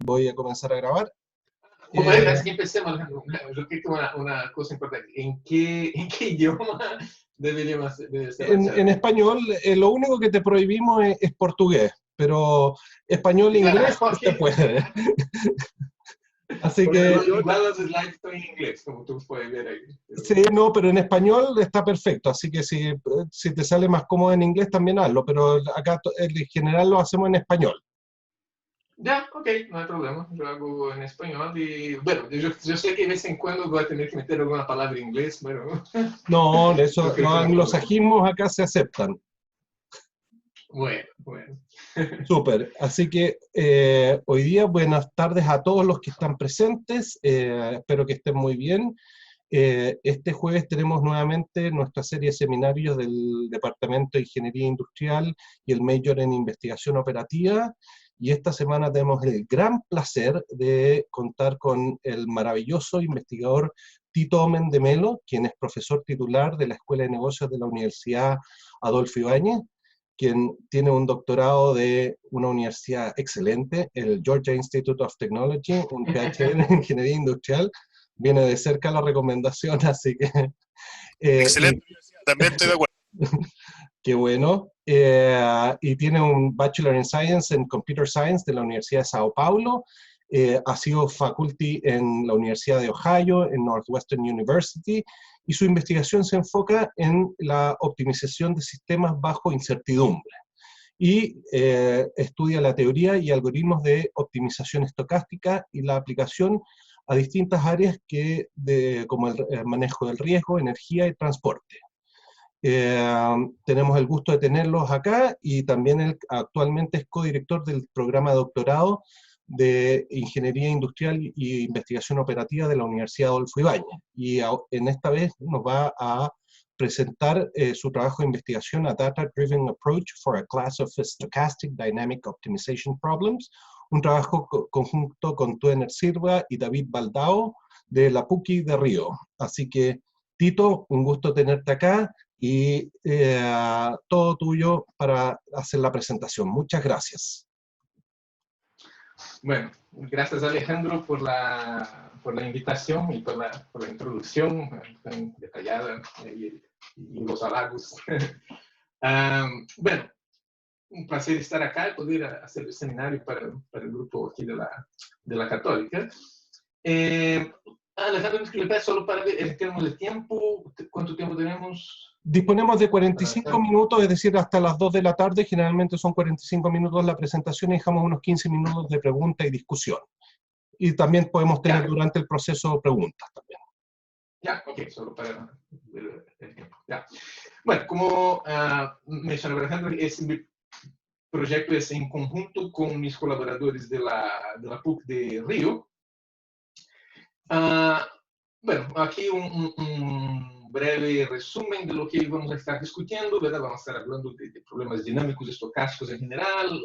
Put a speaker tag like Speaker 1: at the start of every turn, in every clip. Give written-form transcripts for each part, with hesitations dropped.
Speaker 1: Voy a comenzar a grabar.
Speaker 2: Bueno, antes que empecemos, Alejandro, yo creo que una cosa importante. ¿En qué idioma deberíamos estar?
Speaker 1: En español, lo único que te prohibimos es portugués, pero español e inglés
Speaker 2: Claro,
Speaker 1: se
Speaker 2: okay.
Speaker 1: puede. Así
Speaker 2: Porque
Speaker 1: que...
Speaker 2: igual los slides están en inglés, como tú puedes ver ahí. Pero...
Speaker 1: Sí, no, pero en español está perfecto, así que si te sale más cómodo en inglés también hazlo, pero acá en general lo hacemos en español.
Speaker 2: Ya, ok, no hay problema, yo hago en español y bueno, yo sé que de vez en cuando voy a tener que meter alguna palabra en inglés, pero...
Speaker 1: No,
Speaker 2: yo
Speaker 1: eso,
Speaker 2: creo
Speaker 1: los
Speaker 2: que no hay problema.
Speaker 1: anglosajismos acá se aceptan.
Speaker 2: Bueno.
Speaker 1: Súper, así que hoy día buenas tardes a todos los que están presentes, espero que estén muy bien. Este jueves tenemos nuevamente nuestra serie de seminarios del Departamento de Ingeniería Industrial y el Major en Investigación Operativa, y esta semana tenemos el gran placer de contar con el maravilloso investigador Tito Omen de Melo, quien es profesor titular de la Escuela de Negocios de la Universidad Adolfo Ibáñez, quien tiene un doctorado de una universidad excelente, el Georgia Institute of Technology, un PhD en Ingeniería Industrial. Viene de cerca la recomendación, así que...
Speaker 3: Excelente universidad, también estoy de acuerdo.
Speaker 1: Qué bueno. Y tiene un Bachelor in Science en Computer Science de la Universidad de Sao Paulo. Ha sido faculty en la Universidad de Ohio, en Northwestern University, y su investigación se enfoca en la optimización de sistemas bajo incertidumbre. Y estudia la teoría y algoritmos de optimización estocástica y la aplicación a distintas áreas como el manejo del riesgo, energía y transporte. Tenemos el gusto de tenerlos acá, y también él actualmente es codirector del programa de doctorado de Ingeniería Industrial y Investigación Operativa de la Universidad Adolfo Ibáñez, y en esta vez nos va a presentar su trabajo de investigación, A Data-Driven Approach for a Class of Stochastic Dynamic Optimization Problems, un trabajo conjunto con Tuener Silva y David Baldao de la PUCI de Río. Así que, Tito, un gusto tenerte acá, y todo tuyo para hacer la presentación. Muchas gracias.
Speaker 2: Bueno, gracias Alejandro por la invitación y por la introducción tan detallada y los halagos. Bueno, un placer estar acá y poder hacer el seminario para el grupo aquí de la Católica. Alejandro, solo para ver en términos de tiempo, ¿cuánto tiempo tenemos?
Speaker 1: Disponemos de 45 minutos, es decir, hasta las 2 de la tarde, generalmente son 45 minutos la presentación, y dejamos unos 15 minutos de pregunta y discusión. Y también podemos tener durante el proceso preguntas también.
Speaker 2: Ya, ok, solo para ver el tiempo. Ya. Bueno, como mencionó Alejandro, ese proyecto es en conjunto con mis colaboradores de la PUC de Río. Bueno, aquí un breve resumen de lo que vamos a estar discutiendo, ¿verdad? Vamos a estar hablando de problemas dinámicos estocásticos en general,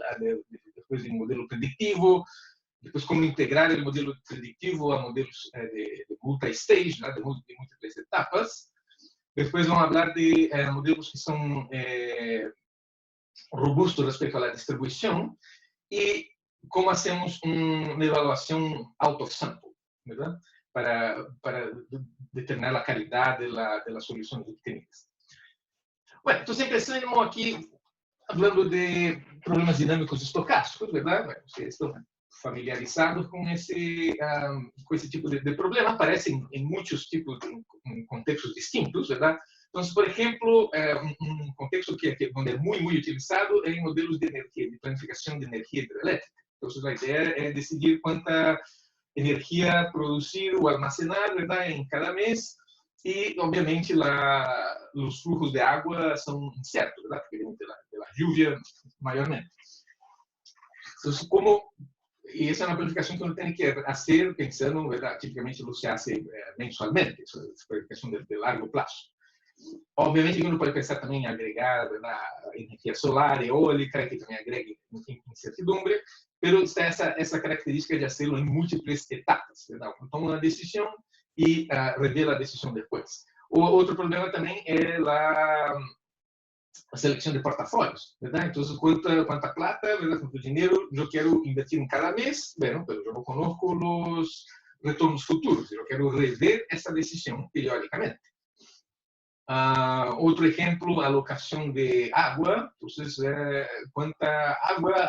Speaker 2: después de modelo predictivo, después cómo integrar el modelo predictivo a modelos de multi-stage, ¿verdad? De múltiples etapas. Después vamos a hablar de modelos que son robustos respecto a la distribución, y cómo hacemos una evaluación out of sample, ¿verdad? Para determinar la calidad de las soluciones obtenidas. Bueno, entonces empezamos aquí hablando de problemas dinámicos estocásticos, ¿verdad? Bueno, ustedes están familiarizados con ese tipo de problema. Aparecen en muchos tipos en contextos distintos, ¿verdad? Entonces, por ejemplo, un contexto donde es muy utilizado es en modelos de energía, de planificación de energía hidroeléctrica. Entonces, la idea es decidir cuánta energía producir o almacenar, ¿verdad?, en cada mes, y obviamente los flujos de agua son inciertos, ¿verdad?, porque vienen de la lluvia mayormente. Entonces, y esa es una planificación que uno tiene que hacer pensando, ¿verdad?, típicamente lo se hace mensualmente, eso es planificación de largo plazo. Obviamente uno puede pensar también en agregar, ¿verdad?, energía solar, eólica, que también agregue incertidumbre, pero está esa característica de hacerlo en múltiples etapas, ¿verdad? Uno toma una decisión y revela la decisión después. Otro problema también es selección de portafolios, ¿verdad? Entonces, cuánta plata, ¿verdad? Cuánto dinero yo quiero invertir en cada mes, bueno, pero yo no conozco los retornos futuros, yo quiero rever esa decisión periódicamente. Otro ejemplo, alocación de agua, entonces, cuánta agua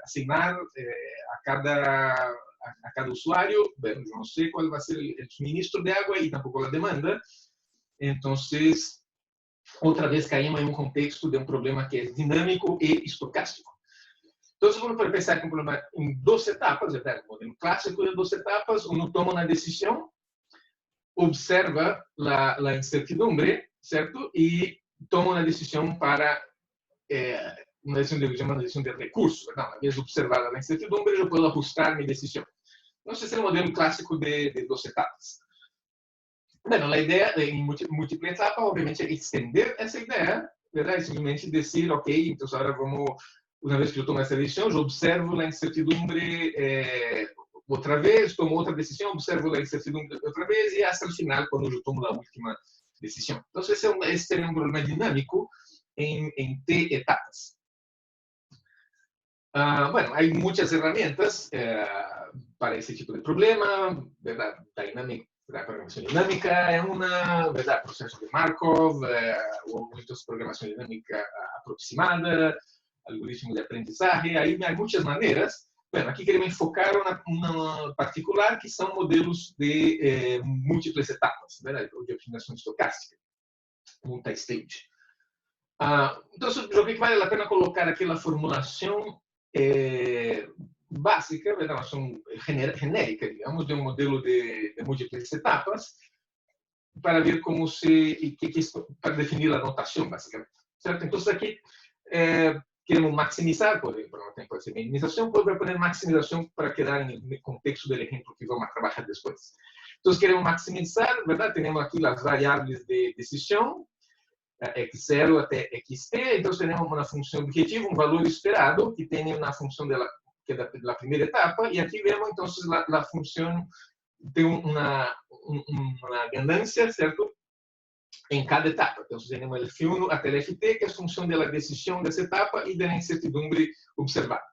Speaker 2: asignar a cada usuario, bueno, yo no sé cuál va a ser el suministro de agua y tampoco la demanda, entonces, outra vez caímos em um contexto de um problema que é dinâmico e estocástico. Então, vamos pensar que um problema em 2 etapas, o modelo clássico de 2 etapas, uno toma uma decisão, observa a incertidumbre, certo? E toma uma decisão para uma decisão de recurso. Não, uma vez observada a incertidumbre, eu posso ajustar minha decisão. Então, esse é o modelo clássico de 2 etapas. Bueno, la idea de múltiple etapa, obviamente, es extender esa idea, ¿verdad? Es simplemente decir, ok, entonces ahora vamos, una vez que yo tomo esta decisión, yo observo la incertidumbre otra vez, tomo otra decisión, observo la incertidumbre otra vez y hasta el final, cuando yo tomo la última decisión. Entonces, ese sería un problema dinámico en T etapas. Bueno, hay muchas herramientas para ese tipo de problema, ¿verdad? La programación dinámica es una, ¿verdad? Proceso de Markov, o muchos programación dinámica aproximada, algoritmo de aprendizaje, hay muchas maneras. Bueno, aquí queremos enfocar una particular que son modelos de múltiples etapas, ¿verdad? De optimización estocástica, multi-stage. Entonces, yo creo que vale la pena colocar aquí la formulación básica, ¿verdad? Uma noção genérica, digamos, de um modelo de múltiplas etapas, para ver como para definir a notação, basicamente. Certo? Então, aqui queremos maximizar, por exemplo, não pode ser minimização, pode poner maximização para quedar no contexto do exemplo que vamos trabalhar depois. Então, queremos maximizar, ¿verdad? Temos aqui as variáveis de decisão, x0 até xt, então temos uma função objetiva, um valor esperado, que tem uma função que é da primeira etapa, e aqui vemos, então, a função tem uma ganância, certo? Em cada etapa. Então, temos o F1 até o Ft, que é a função da decisão dessa etapa e da incertidumbre observada.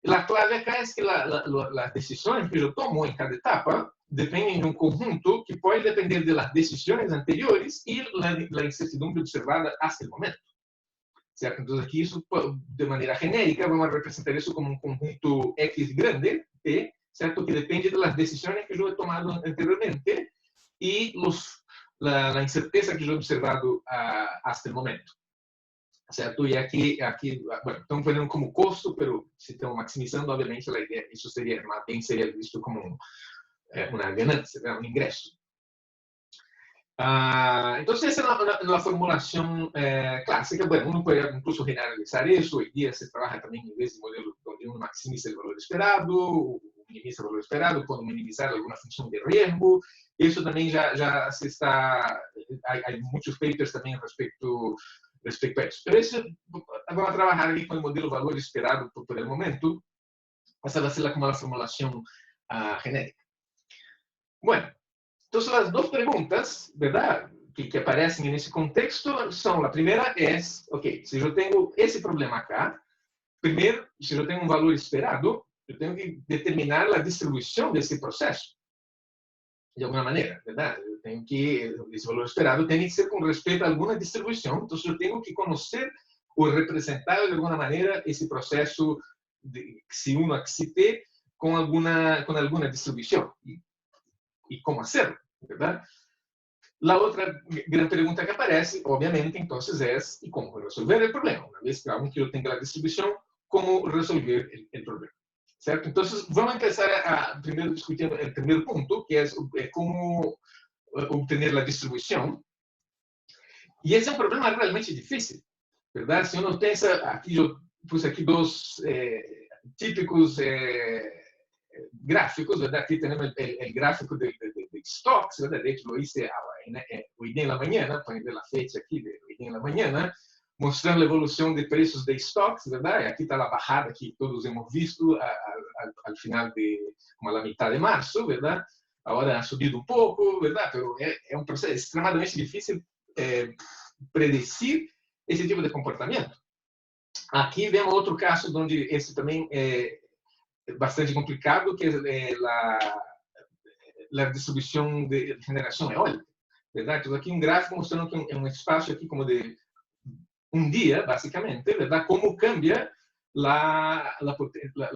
Speaker 2: A clave acá é que as decisões que eu tomo em cada etapa dependem de um conjunto que pode depender das decisões anteriores e da incertidumbre observada até o momento. Certo? Então, aqui, isso, de maneira genérica, vamos representar isso como um conjunto X grande, T, certo? Que depende das decisões que eu he tomado anteriormente e a incerteza que eu he observado até o momento. Certo? E aqui bueno, estamos fazendo como custo, mas se estamos maximizando, obviamente, a ideia, isso seria visto como uma ganância, um ingresso. Entonces, esa es la formulación clásica. Bueno, uno puede incluso generalizar eso. Hoy día se trabaja también en ese modelo donde uno maximiza el valor esperado, minimiza el valor esperado, puede minimizar alguna función de riesgo. Eso también ya se está... Hay muchos papers también respecto a eso. Pero eso, vamos a trabajar aquí con el modelo valor esperado por el momento. Esa va a ser como la formulación genérica. Bueno. Entonces, las dos preguntas, ¿verdad?, que aparecen en ese contexto son, la primera es, ok, si yo tengo ese problema acá, primero, si yo tengo un valor esperado, yo tengo que determinar la distribución de ese proceso, de alguna manera, ¿verdad? Yo tengo que, ese valor esperado tiene que ser con respecto a alguna distribución, entonces yo tengo que conocer o representar de alguna manera ese proceso, si uno existe, con alguna distribución. E como hacerlo, ¿verdad? La otra gran pregunta que aparece, obviamente, entonces es, ¿y cómo resolver el problema? Una vez que yo tenga la distribución, ¿cómo resolver el problema? ¿Cierto? Entonces, vamos a empezar a primero discutir el primer punto, que es cómo obtener la distribución. Y ese es un problema realmente difícil, ¿verdad? Si uno piensa, aquí yo puse aquí dos típicos gráficos, ¿verdad? Aquí tenemos el gráfico de stocks, ¿verdad? De hecho, lo hice hoy día en la mañana, pueden ver la fecha aquí de hoy día en la mañana, mostrando la evolución de precios de stocks, ¿verdad? Y aquí está la bajada que todos hemos visto al final como a la mitad de marzo, ¿verdad? Ahora ha subido un poco, ¿verdad? Pero es un proceso extremadamente difícil predecir esse tipo de comportamento. Aqui vemos outro caso onde esse também é bastante complicado, que é a distribuição de generação eólica, verdade? Então, aqui um gráfico mostrando que é um espaço aqui como de um dia, basicamente, verdade? Como cambia a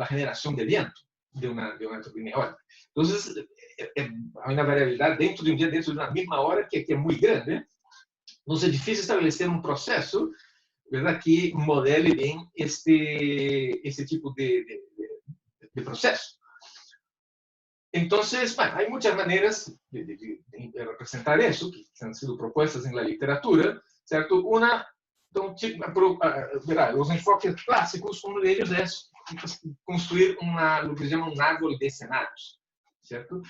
Speaker 2: geração de viento de uma turbina eólica. Então, há uma variabilidade dentro de um dia, dentro de uma mesma hora, que é muito grande. Então, é difícil estabelecer um processo, verdade, que modele bem esse tipo de processo. Então, há muitas maneiras de representar isso, que han sido propuestas na literatura, certo? Então, os enfoques clássicos, um deles é construir o que se chama um árvore de cenários, certo?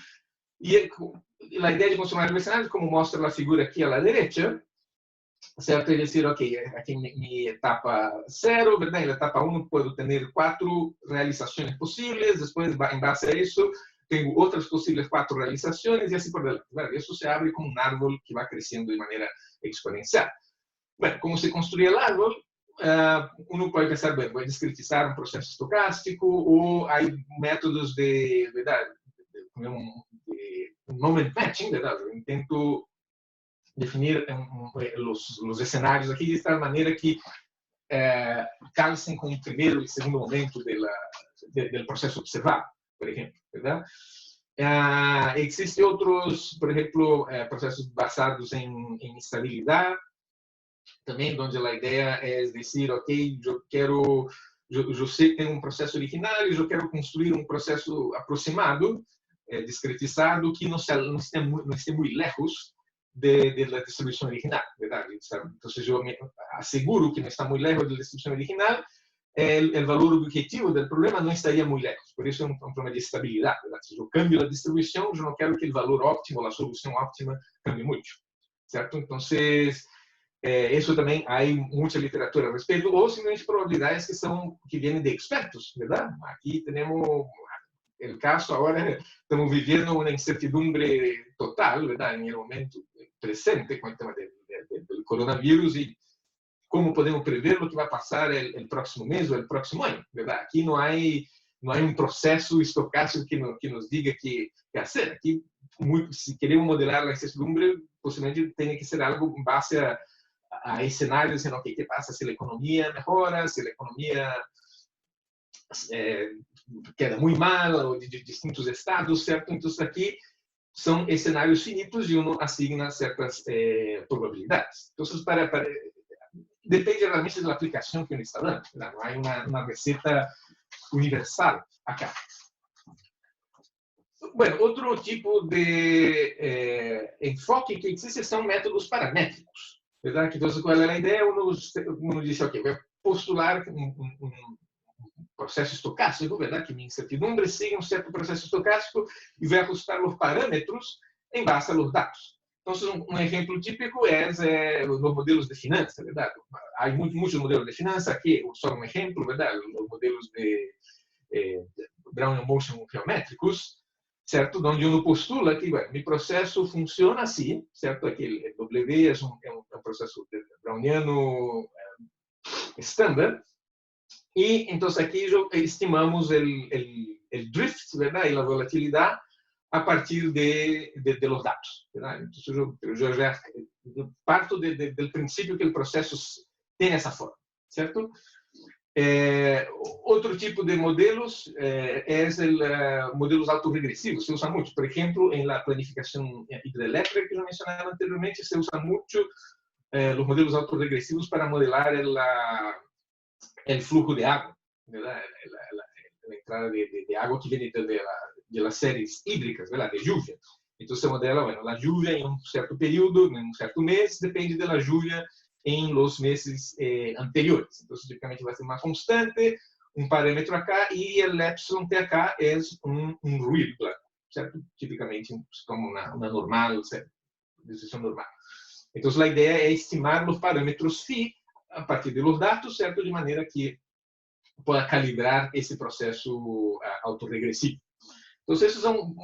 Speaker 2: E a ideia de construir um árvore de cenários, como mostra a figura aqui à direita, certo? É dizer, ok, aqui minha etapa 0, verdade? Na etapa 1 posso ter 4 realizações possíveis, depois, em base a isso, tenho outras possíveis 4 realizações e assim por diante. Isso se abre como um árvore que vai crescendo de maneira exponencial. Bem, como se construye el árbol, uno puede pensar, bueno, voy a discretizar un proceso estocástico o hay métodos de moment matching, ¿verdad? Yo intento definir los escenarios aquí de tal manera que calcem com o primeiro e segundo momento del processo observado, por exemplo, ¿verdad? Existem outros, por exemplo, processos basados em estabilidade, também onde a ideia é dizer, ok, eu sei que tem um processo original e eu quero construir um processo aproximado, discretizado, que não esteja muito lejos da distribuição original, verdade? Então, eu me asseguro que não está muito lejos da distribuição original, o valor objetivo do problema não estaria muito lejos, por isso é um problema de estabilidade, verdade? Se eu cambio a distribuição, eu não quero que o valor óptimo, a solução óptima, cambie muito, certo? Então, isso também há muita literatura a respeito, ou simplesmente probabilidades que vêm de expertos, verdade? Aqui temos o caso agora, estamos vivendo uma incertidumbre total, verdade? No momento presente com o tema do coronavírus e como podemos prever o que vai passar o próximo mês ou o próximo ano, verdade? Aqui não há um processo estocástico que nos diga que fazer. Aqui, se queremos modelar a incertidumbre, possivelmente tem que ser algo em base a cenários dizendo, ok, que passa se a economia melhora, se a economia queda muito mal, ou de distintos estados, certo? Então, aqui são cenários finitos e uno assigna certas probabilidades. Então, depende realmente da aplicação que uno está dando. Não há uma receita universal acá. Bueno, outro tipo de enfoque que existe são métodos paramétricos. Verdade? Então, qual é a ideia? Uno diz, ok, vou postular um processo estocástico, verdade? Que minha incertidumbre siga um certo processo estocástico e vai ajustar os parâmetros em base aos dados. Então, um exemplo típico é os modelos de finanças, verdade? Há muitos modelos de finanças, aqui só um exemplo, verdade? Os modelos de Brown Motion geométricos, certo? Onde uno postula que, bueno, meu processo funciona assim, certo? Aqui, W é um processo browniano estándar, e então aqui estimamos o drift, verdade? E a volatilidade a partir de los dados, verdade? Então, eu já parto do princípio que o processo tem essa forma, certo? Outro tipo de modelos modelos autorregressivos. Se usa muito, por exemplo, na planificação hidrelétrica que eu mencionava anteriormente, se usa muito os modelos autorregressivos para modelar o fluxo de água, a entrada de água que vem de las séries hídricas, de lluvia. Então, se modela, bueno, a lluvia em um certo período, em um certo mês, depende da lluvia em los meses anteriores. Então, tipicamente vai ser uma constante, um parâmetro acá, e o epsilon t acá é um ruído, certo? Tipicamente, como uma normal, certo? Distribuição normal. Então, a ideia é estimar os parâmetros phi a partir dos dados, certo? De maneira que possa calibrar esse processo autorregressivo. Então, esses são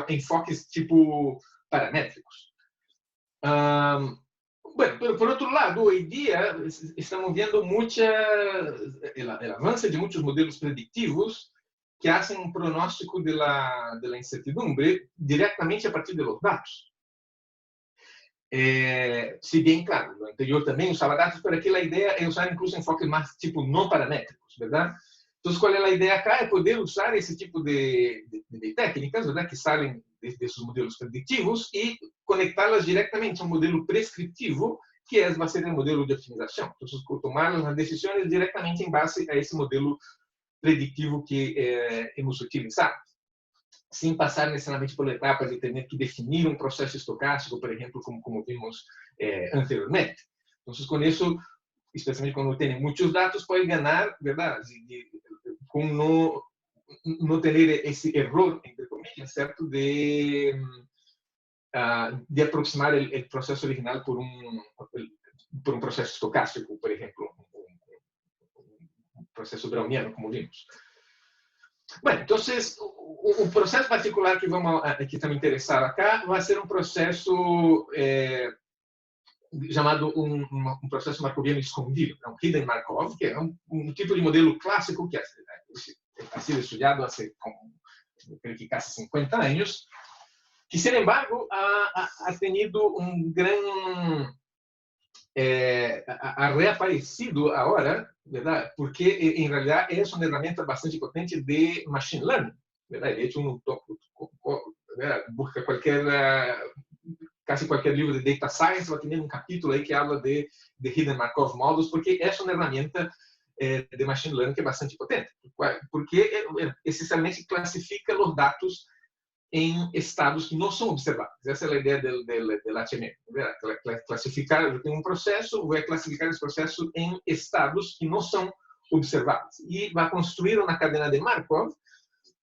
Speaker 2: enfoques tipo paramétricos. Bueno, pero por otro lado, hoy día estamos viendo el avance de muchos modelos predictivos que hacen un pronóstico de la incertidumbre directamente a partir de los datos. Si bien, claro, lo anterior también usaba datos, pero aquí la idea es usar incluso enfoques más tipo no paramétricos, ¿verdad? Entonces, ¿cuál es la idea acá? Es poder usar ese tipo de técnicas, ¿verdad? Que salen de esos modelos predictivos y conectarlas directamente a un modelo prescriptivo, que va a ser el modelo de optimización. Entonces, tomar las decisiones directamente en base a ese modelo predictivo que hemos utilizado, sem passar necessariamente por etapas de ter que definir um processo estocástico, por exemplo, como vimos anteriormente. Então, com isso, especialmente quando tem muitos dados, pode ganhar, verdade, com não ter esse erro, entre comillas, certo, de aproximar o processo original por um processo estocástico, por exemplo, um processo browniano, como vimos. Bueno, entonces, o processo particular que estamos interessados acá vai ser um processo chamado um processo markoviano escondido, um hidden Markov, que é um tipo de modelo clássico que ha sido estudado há, creo que quase 50 anos, que, sin embargo, ha tenido gran... ha reaparecido agora, verdade? Porque em realidade é uma ferramenta bastante potente de machine learning, verdade? De hecho, busca casi qualquer livro de data science vai ter capítulo aí que habla de hidden Markov models, porque é uma ferramenta de machine learning que é bastante potente, porque essencialmente classifica os dados em estados que não são observados. Essa é a ideia do HTML. Classificar, eu tenho um processo, vou classificar esse processo em estados que não são observados. E vai construir uma cadeia de Markov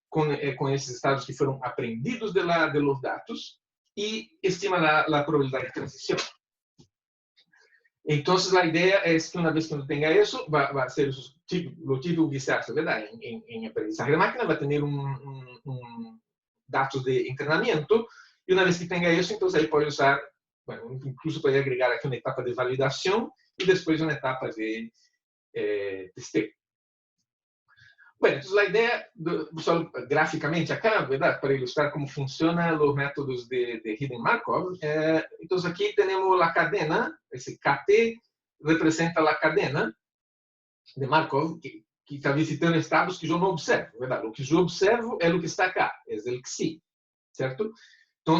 Speaker 2: com esses estados que foram aprendidos de los dados e estima a probabilidade de transição. Então, a ideia é que uma vez que eu tenha isso, vai ser o tipo vice-versa, verdade? Em aprendizagem de máquina, vai ter dados de entrenamiento, e uma vez que tenha isso, então aí pode usar, bueno, incluso pode agregar aqui uma etapa de validação e depois uma etapa de testeo. Bueno, então a ideia, só graficamente acá, verdade, para ilustrar como funcionam os métodos de hidden Markov, então aqui temos a cadena, esse KT representa a cadena de Markov, que está visitando estados que eu não observo, verdade? O que eu observo é o que está cá, é o XI, certo? Então,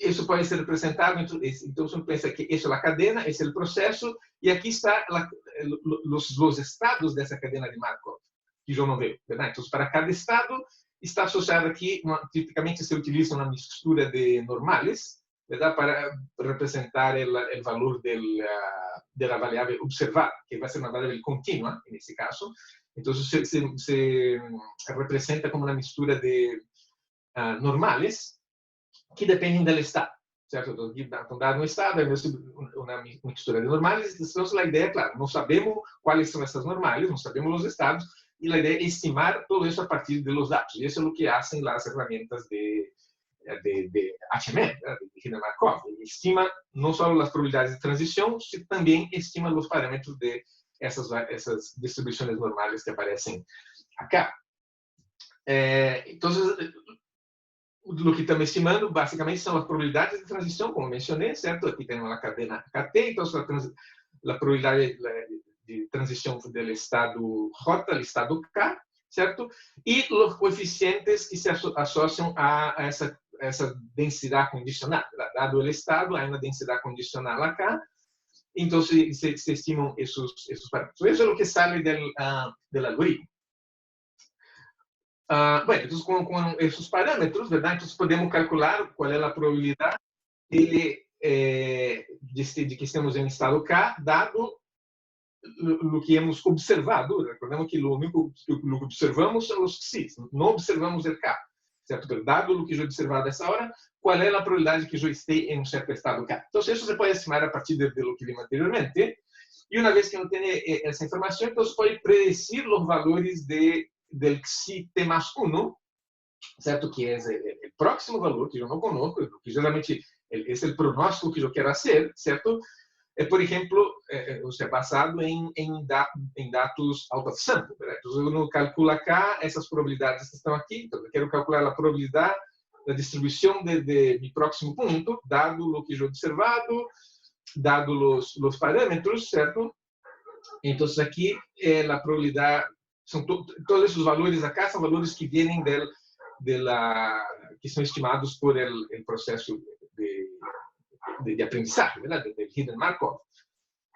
Speaker 2: isso pode ser representado, então você pensa que essa é a cadena, esse é o processo, e aqui está os estados dessa cadena de Markov, que eu não vejo, verdade? Então, para cada estado, está associado aqui, tipicamente se utiliza uma mistura de normales, verdade? Para representar o valor da variável observada, que vai ser uma variável contínua, nesse caso. Então, se representa como uma mistura de normales que dependem do estado, certo? Então, dado um estado, é uma mistura de normales. Então, a ideia, claro, não sabemos quais são essas normales, não sabemos os estados, e a ideia é estimar todo isso a partir dos dados. E isso é o que fazem as ferramentas de HTML, de hidden Markov. Estima não só as probabilidades de transição, sino também estima os parâmetros de essas distribuições normais que aparecem acá. Então, o que estamos estimando, basicamente, são as probabilidades de transição, como mencionei, certo? Aqui temos a cadena KT, então, a probabilidade de transição do estado J ao estado K, certo? E os coeficientes que se associam a essa densidade condicional. Dado o estado, há uma densidade condicional acá, então se estimam esses parâmetros. Isso é o que sai do algoritmo. Bueno, então, com esses parâmetros, verdade, então, podemos calcular qual é a probabilidade de que estamos em estado K, dado o que hemos observado. Recordemos que o único que observamos são os X's, não observamos o K, certo? Pero dado o que eu observado nessa hora, qual é a probabilidade que eu esteja em um certo estado K? Então, isso se pode estimar a partir do que vimos anteriormente, e uma vez que não tem essa informação, então, se pode predecir os valores del Xi T+1, certo? Que é o próximo valor, que eu não conozco, que geralmente esse é o pronóstico que eu quero fazer, certo? Por exemplo, basado em dados out of sample. Então, eu não calculo acá essas probabilidades que estão aqui, então eu quero calcular a probabilidade da distribuição de meu próximo ponto, dado o que eu observado, dado os parâmetros, certo? Então, aqui a probabilidade, são todos esses valores acá, são valores que vêm que são estimados por el processo de aprendizagem, ¿verdad? Del Hidden Markov.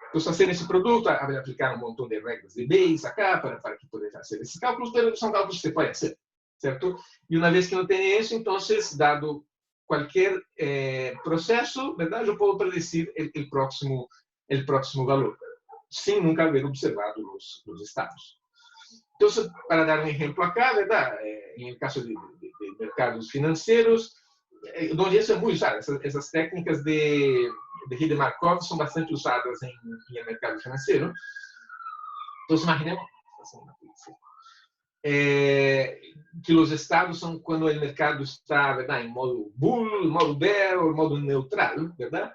Speaker 2: Então, fazer esse produto, aplicar montão de regras de Bayes acá para que poder fazer esses cálculos, mas são cálculos que você pode fazer, certo? E uma vez que não tem isso, então, dado qualquer processo, verdade, eu posso predecir o próximo valor, sem nunca haver observado os estados. Então, para dar um exemplo acá, verdade, em caso de mercados financeiros, onde isso é muito usado, essas técnicas de Hidden Markov são bastante usadas em mercado financeiro. Então, imaginemos que os estados são quando o mercado está, verdade, em modo bull, modo bear ou modo neutral, verdade?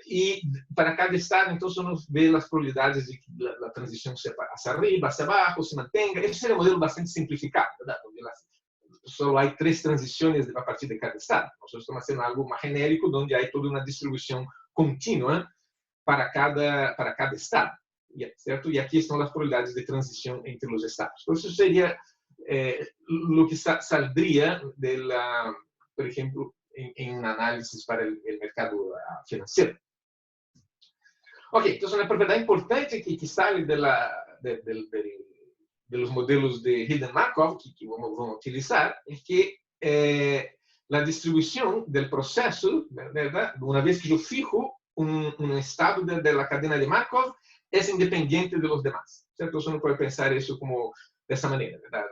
Speaker 2: E para cada estado, então, nós vemos as probabilidades de que a transição seja hacia arriba, hacia abaixo, se mantenha. Esse seria um modelo bastante simplificado, verdade? Só há 3 transições a partir de cada estado. Nós estamos fazendo algo mais genérico, onde há toda uma distribuição contínua para cada estado, certo? E aqui estão as probabilidades de transição entre os estados. Então, isso seria o que saldría por exemplo, em uma análise para o mercado financeiro. Ok, então, uma propriedade importante que sai de los modelos de Hidden Markov que vamos utilizar es que la distribución del proceso, ¿verdad? Una vez que yo fijo un estado de la cadena de Markov, es independiente de los demás, ¿cierto? Entonces uno puede pensar eso como de esa manera, ¿verdad?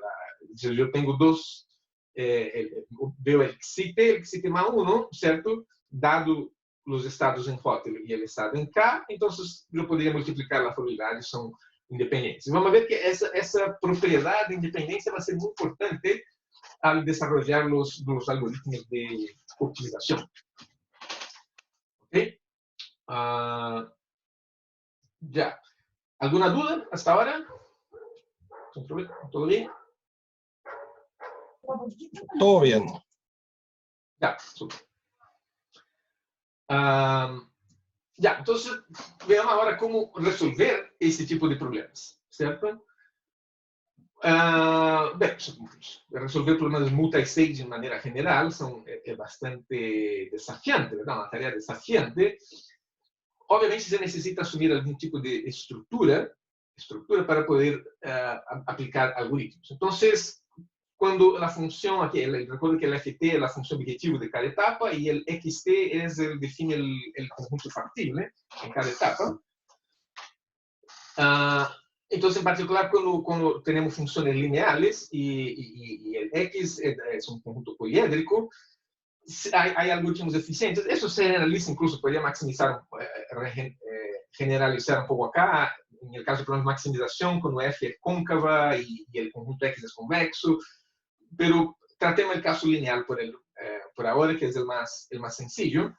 Speaker 2: Si yo tengo dos, veo el XT más 1, ¿cierto? Dado los estados en J y el estado en K, entonces yo podría multiplicar las probabilidades, son independentes. Vamos ver que essa propriedade de independência vai ser muito importante ao desenvolver os algoritmos de optimização. Ok? Já. Alguma dúvida hasta agora? Tudo bem?
Speaker 1: Todo bien.
Speaker 2: Já, super. Já, então, vejamos agora como resolver esse tipo de problemas, certo? Bem, resolver problemas multi-stage de maneira geral é bastante desafiante, verdade? Uma tarefa desafiante. Obviamente, você necessita assumir algum tipo de estrutura para poder aplicar algoritmos. Então, quando a função aqui, recuerdo que o FT é a função objetivo de cada etapa e o XT define o conjunto factível em cada etapa. Então, em particular, quando temos funções lineares e o X é um conjunto poliédrico, há algoritmos eficientes. Isso se generaliza, incluso, poderia maximizar, generalizar um pouco acá. Em caso de problemas de maximização, quando F é côncava e o conjunto X é convexo. Pero tratemos el caso lineal por ahora, que es el más sencillo.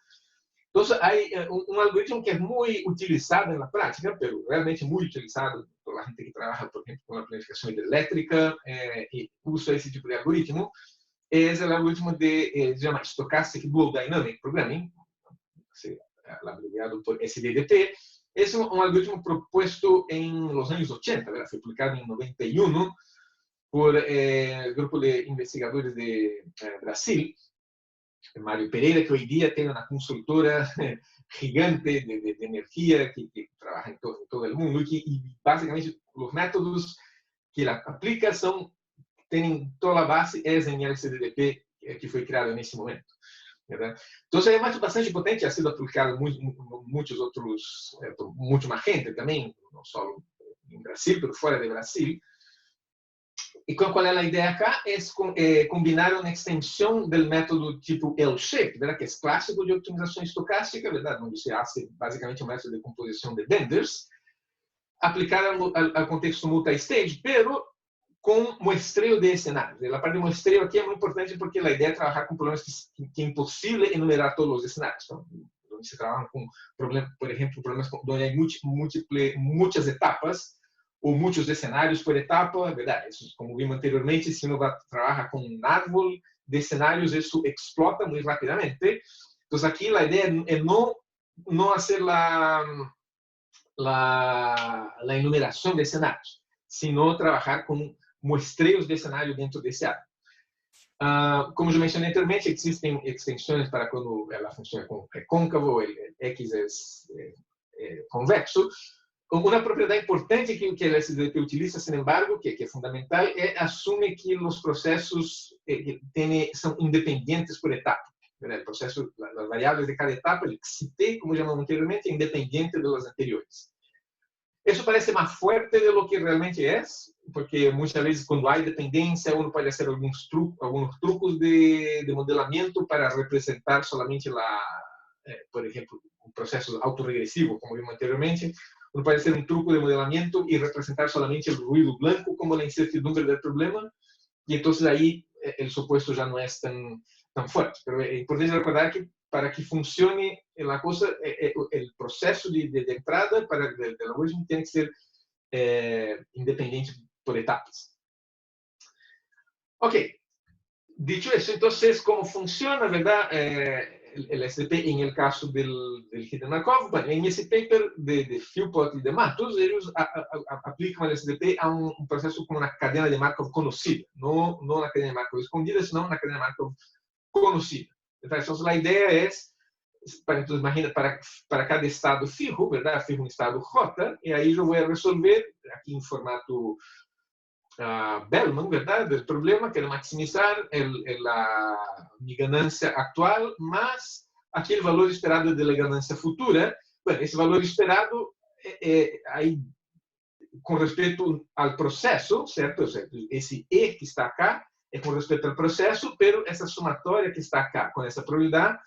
Speaker 2: Entonces, hay un algoritmo que es muy utilizado en la práctica, pero realmente muy utilizado por la gente que trabaja, por ejemplo, con la planificación hidroeléctrica y usa ese tipo de algoritmo. Es el algoritmo se llama Stochastic Dual Dynamic Programming, abreviado por SDDP. Es un algoritmo propuesto en los años 80, ¿verdad? Fue publicado en 91 por el grupo de investigadores de Brasil, Mário Pereira, que hoy día tiene una consultora gigante de energía que trabaja en todo el mundo y básicamente los métodos que la aplica tienen toda la base en el SDDP que fue creado en ese momento, ¿verdad? Entonces es bastante potente, ha sido aplicado muchos otros, mucho más gente también, no solo en Brasil, pero fuera de Brasil. E qual é a ideia acá? É combinar uma extensão do método tipo L-shape, que é clássico de optimização estocástica, verdade? Onde se faz basicamente um método de composição de Benders, aplicado ao contexto multi-stage, pero con muestreo de escenarios. La parte de muestreo aquí es muy importante porque la idea es trabajar con problemas que es imposible enumerar todos los escenarios, ¿no? Donde se trabaja con problemas, por ejemplo, problemas donde hay muchas etapas o muchos escenarios por etapa, ¿verdad? Eso es como vimos anteriormente, si uno trabaja con un árbol de escenarios, eso explota muy rápidamente. Entonces aquí la idea es no hacer la enumeración de escenarios, sino trabajar con muestreos de escenario dentro de ese árbol. Como yo mencioné anteriormente, existen extensiones para cuando la función es cóncavo, el X es convexo. Una propiedad importante que el SDP utiliza, sin embargo, que es fundamental, asume que los procesos son independientes por etapa. El proceso, las variables de cada etapa, el XT, como llamamos anteriormente, es independiente de las anteriores. Eso parece más fuerte de lo que realmente es, porque muchas veces cuando hay dependencia uno puede hacer algunos trucos de modelamiento para representar solamente por ejemplo, un proceso autorregresivo, como vimos anteriormente. Uno puede hacer un truco de modelamiento y representar solamente el ruido blanco como la incertidumbre del problema, y entonces ahí el supuesto ya no es tan fuerte. Pero es importante recordar que para que funcione la cosa, el proceso de entrada del algoritmo tiene que ser independiente por etapas. Ok, dicho eso, entonces, ¿cómo funciona, verdad? El SDP en el caso del Hidden Markov. Bueno, en ese paper de Philpott y de Matos, ellos aplican el SDP a un proceso con una cadena de Markov conocida, no una cadena de Markov escondida, sino una cadena de Markov conocida. Entonces, la idea es, entonces, imagina, para cada estado fijo, ¿verdad? Fijo un estado J, y ahí yo voy a resolver, aquí en formato Bellman, ¿verdad? Del problema, que era maximizar mi ganancia actual más aquí el valor esperado de la ganancia futura. Bueno, ese valor esperado, ahí, con respecto al proceso, ¿cierto? O sea, ese E que está acá es con respecto al proceso, pero esa sumatoria que está acá con esa probabilidad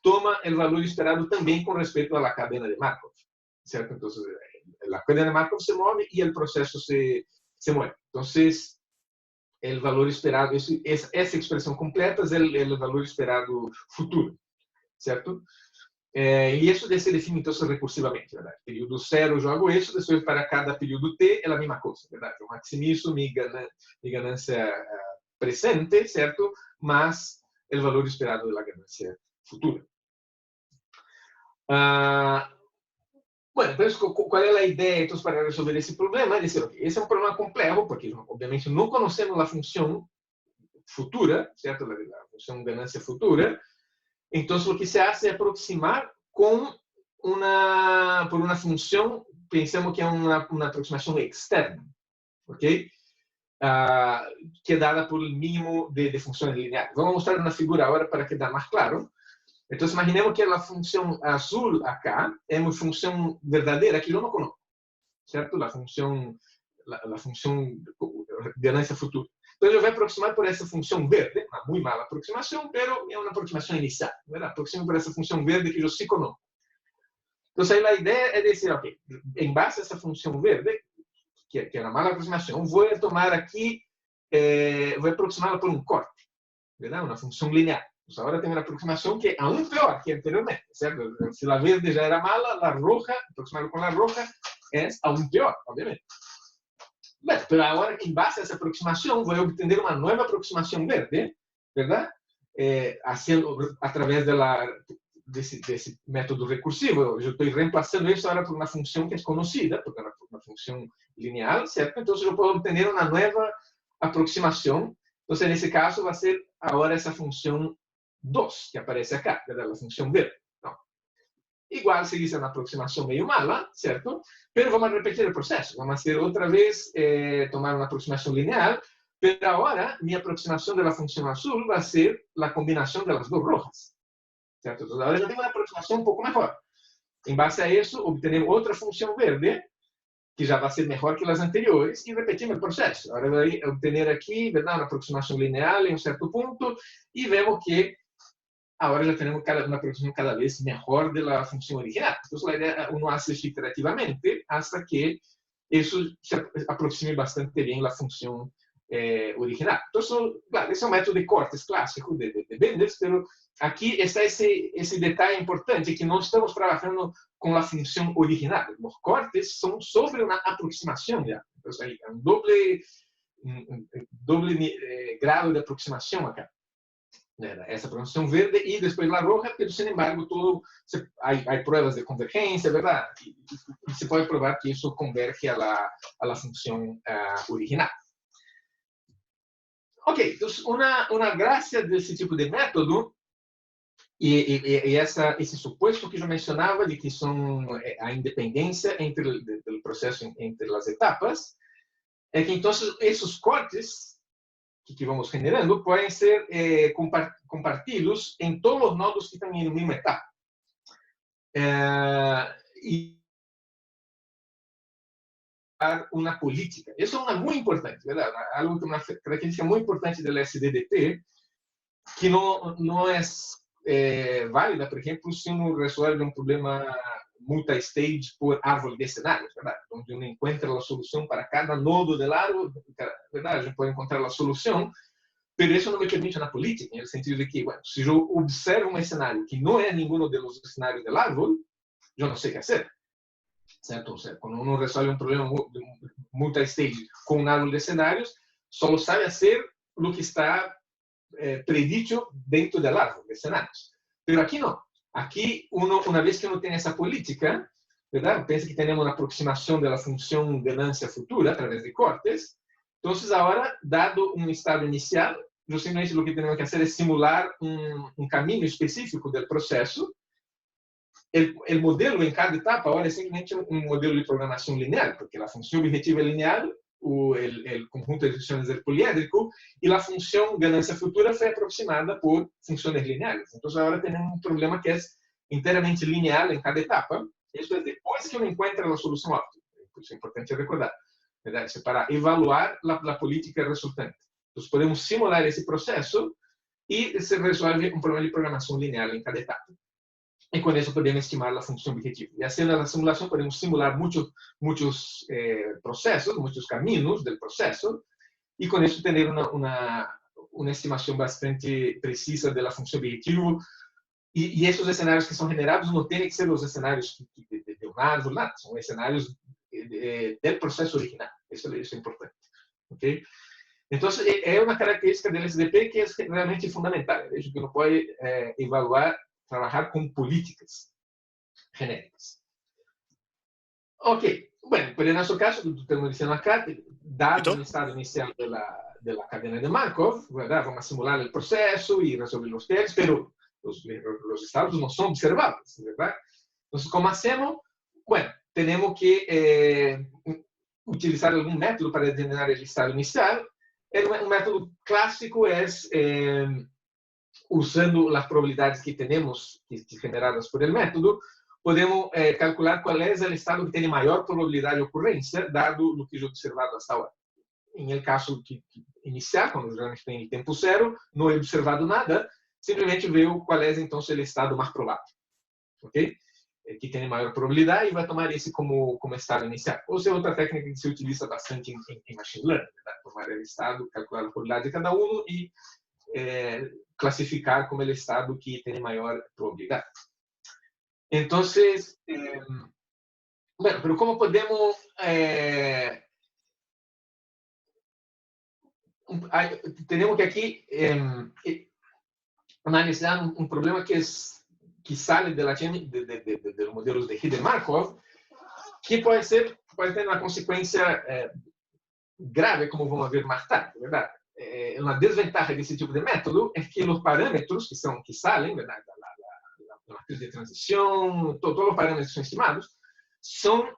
Speaker 2: toma el valor esperado también con respecto a la cadena de Markov, ¿cierto? Entonces, la cadena de Markov se mueve y el proceso se mueve. Entonces, el valor esperado, esa expresión completa es el valor esperado futuro, ¿cierto? Y eso se define entonces recursivamente, ¿verdad? Período 0 yo hago eso, después para cada período t es la misma cosa, ¿verdad? Yo maximizo mi ganancia presente, ¿cierto? Más el valor esperado de la ganancia futura. Bueno, entonces, ¿cuál es la idea entonces, para resolver ese problema? Es decir, okay, ese es un problema complejo, porque obviamente no conocemos la función futura, ¿cierto? La función ganancia futura. Entonces, lo que se hace es aproximar por una función, pensamos que es una aproximación externa, ¿ok? Que es dada por el mínimo de funciones lineares. Vamos a mostrar una figura ahora para quedar más claro. Entonces, imaginemos que la función azul acá es una función verdadera que yo no conozco, ¿cierto? La función de ganancia futura. Entonces, yo voy a aproximar por esa función verde, una muy mala aproximación, pero es una aproximación inicial, ¿verdad? Aproximo por esa función verde que yo sí conozco. Entonces, ahí la idea es decir, ok, en base a esa función verde, que es una mala aproximación, voy a tomar aquí, voy a aproximarla por un corte, ¿verdad? Una función lineal. Pues ahora tengo una aproximación que es aún peor que anteriormente, ¿cierto? Si la verde ya era mala, la roja, aproximarlo con la roja, es aún peor, obviamente. Bueno, pero ahora, en base a esa aproximación, voy a obtener una nueva aproximación verde, ¿verdad? Haciendo a través de ese método recursivo. Yo estoy reemplazando eso ahora por una función que es conocida, porque es una función lineal, ¿cierto? Entonces yo puedo obtener una nueva aproximación. Entonces, en ese caso, va a ser ahora esa función 2 que aparece acá, ¿verdad? La función verde. ¿No? Igual se dice una aproximación medio mala, ¿cierto? Pero vamos a repetir el proceso. Vamos a hacer otra vez, tomar una aproximación lineal, pero ahora mi aproximación de la función azul va a ser la combinación de las dos rojas, ¿cierto? Entonces ahora yo tengo una aproximación un poco mejor. En base a eso, obtenemos otra función verde, que já vai ser melhor que as anteriores, e repetimos o processo. Agora, vai obter aqui, ¿verdad? Uma aproximação linear em certo ponto, e vemos que agora já temos uma aproximação cada vez melhor da função original. Então, a ideia é uno hace iterativamente hasta que isso se aproxime bastante bem da função original. Entonces, claro, ese es un método de cortes clásico de Benders, pero aquí está ese detalle importante que no estamos trabajando con la función original. Los cortes son sobre una aproximación ya. Entonces hay un doble grado de aproximación acá. Essa aproximação verde e depois la roja, pero sin embargo hay pruebas de convergencia, ¿verdad? Y se puede probar que eso converge a la función original. Ok, entonces una gracia de ese tipo de método y ese supuesto que yo mencionaba de que son a independencia entre el proceso entre las etapas, es que entonces esos cortes que vamos generando podem ser compartidos em todos os nodos que estão em uma mesma etapa. E uma política. Isso é muito importante, verdade? Algo que uma característica muito importante do SDDT, que não é válida, por exemplo, se uno resolve um problema multi-stage por árvore de cenários, verdade? Onde uno encontra a solução para cada nodo do árbol, verdade? A gente pode encontrar a solução, mas isso não me permite na política, no sentido de que, bueno, se eu observo um cenário que não é nenhum dos cenários do árbol, eu não sei o que fazer. Certo? Quando uno resolve um problema multi-stage com um árvore de cenários, só sabe fazer o que está predito dentro do árvore de cenários. Mas aqui não. Aqui, uma vez que uno tem essa política, verdade? Pensa que temos uma aproximação da função ganancia futura através de cortes. Então, agora, dado um estado inicial, justamente o que temos que fazer é simular um caminho específico do processo. O modelo em cada etapa agora é simplesmente um modelo de programação linear, porque a função objetiva é linear, o conjunto de funções é poliédrico, e a função ganancia futura foi aproximada por funções lineares. Então, agora temos um problema que é inteiramente linear em cada etapa. Isso é depois que eu encontro a solução óptima. Isso é importante recordar. Verdade? Para evaluar a política resultante. Então, podemos simular esse processo e se resolve um problema de programação linear em cada etapa. E com isso podemos estimar a função objetiva. E assim, na simulação, podemos simular muitos processos, muitos caminhos do processo, e com isso ter uma estimação bastante precisa da função objetiva. E esses cenários que são generados não têm que ser os cenários de um árvore, nada, são cenários do processo original. Isso é importante. Okay? Então, é uma característica do SDP que é realmente fundamental. Veja que não pode evaluar, trabalhar com políticas genéricas. Ok. Bueno, pero en nuestro caso, estamos diciendo acá, dado el estado inicial de la cadena de Markov, ¿verdad? Vamos a simular el proceso y resolver los tests, pero los estados no son observables, ¿verdad? Entonces, ¿cómo hacemos? Bueno, tenemos que utilizar algún método para determinar el estado inicial. Un método clásico es usando las probabilidades que tenemos generadas por el método, podemos calcular cuál es el estado que tiene mayor probabilidad de ocurrencia, dado lo que yo he observado hasta ahora. En el caso inicial, cuando realmente tem el tiempo cero, no he observado nada, simplesmente veo cuál es entonces el estado más probable. ¿Ok? Que tiene mayor probabilidad y va a tomar ese como estado inicial. O sea, otra técnica que se utiliza bastante en Machine Learning, ¿verdad? Tomar el estado, calcular la probabilidad de cada uno y clasificar como el estado que tiene mayor probabilidad. Entonces, bueno, pero ¿cómo podemos tenemos que aquí analizar un problema que sale de los modelos de Hidden-Markov, que puede tener una consecuencia grave, como vamos ver más tarde, ¿verdad? Una desventaja de ese tipo de método es que los parámetros que salen, ¿verdad? La matriz de transición, todos los parámetros que son estimados, son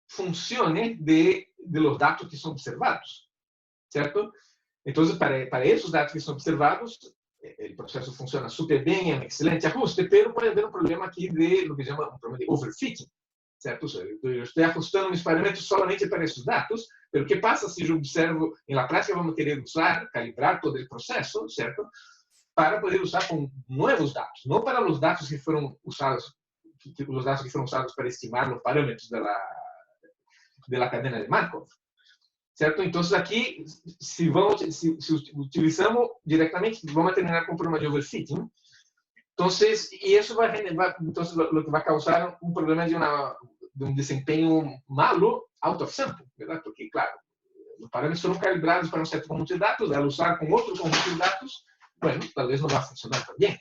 Speaker 2: funciones de los datos que son observados, ¿cierto? Entonces, para esos datos que son observados, el proceso funciona súper bien, es un excelente ajuste, pero puede haber un problema aquí de lo que se llama un problema de overfitting, ¿cierto? Yo estoy ajustando mis parámetros solamente para esos datos, pero ¿qué pasa si yo observo, en la práctica vamos a querer calibrar todo el proceso, ¿cierto? Para poder usar con nuevos datos, no para los datos que fueron usados, para estimar los parámetros de la cadena de Markov, certo? Então, aqui, se utilizamos diretamente, vamos terminar com o problema de overfitting. Então, e isso entonces, lo que vai causar um problema de um desempenho malo out of sample, ¿verdad? Porque, claro, os parâmetros foram calibrados para um certo conjunto de dados, ao usar com outro conjunto de dados, bueno, talvez não vá funcionar tão bem.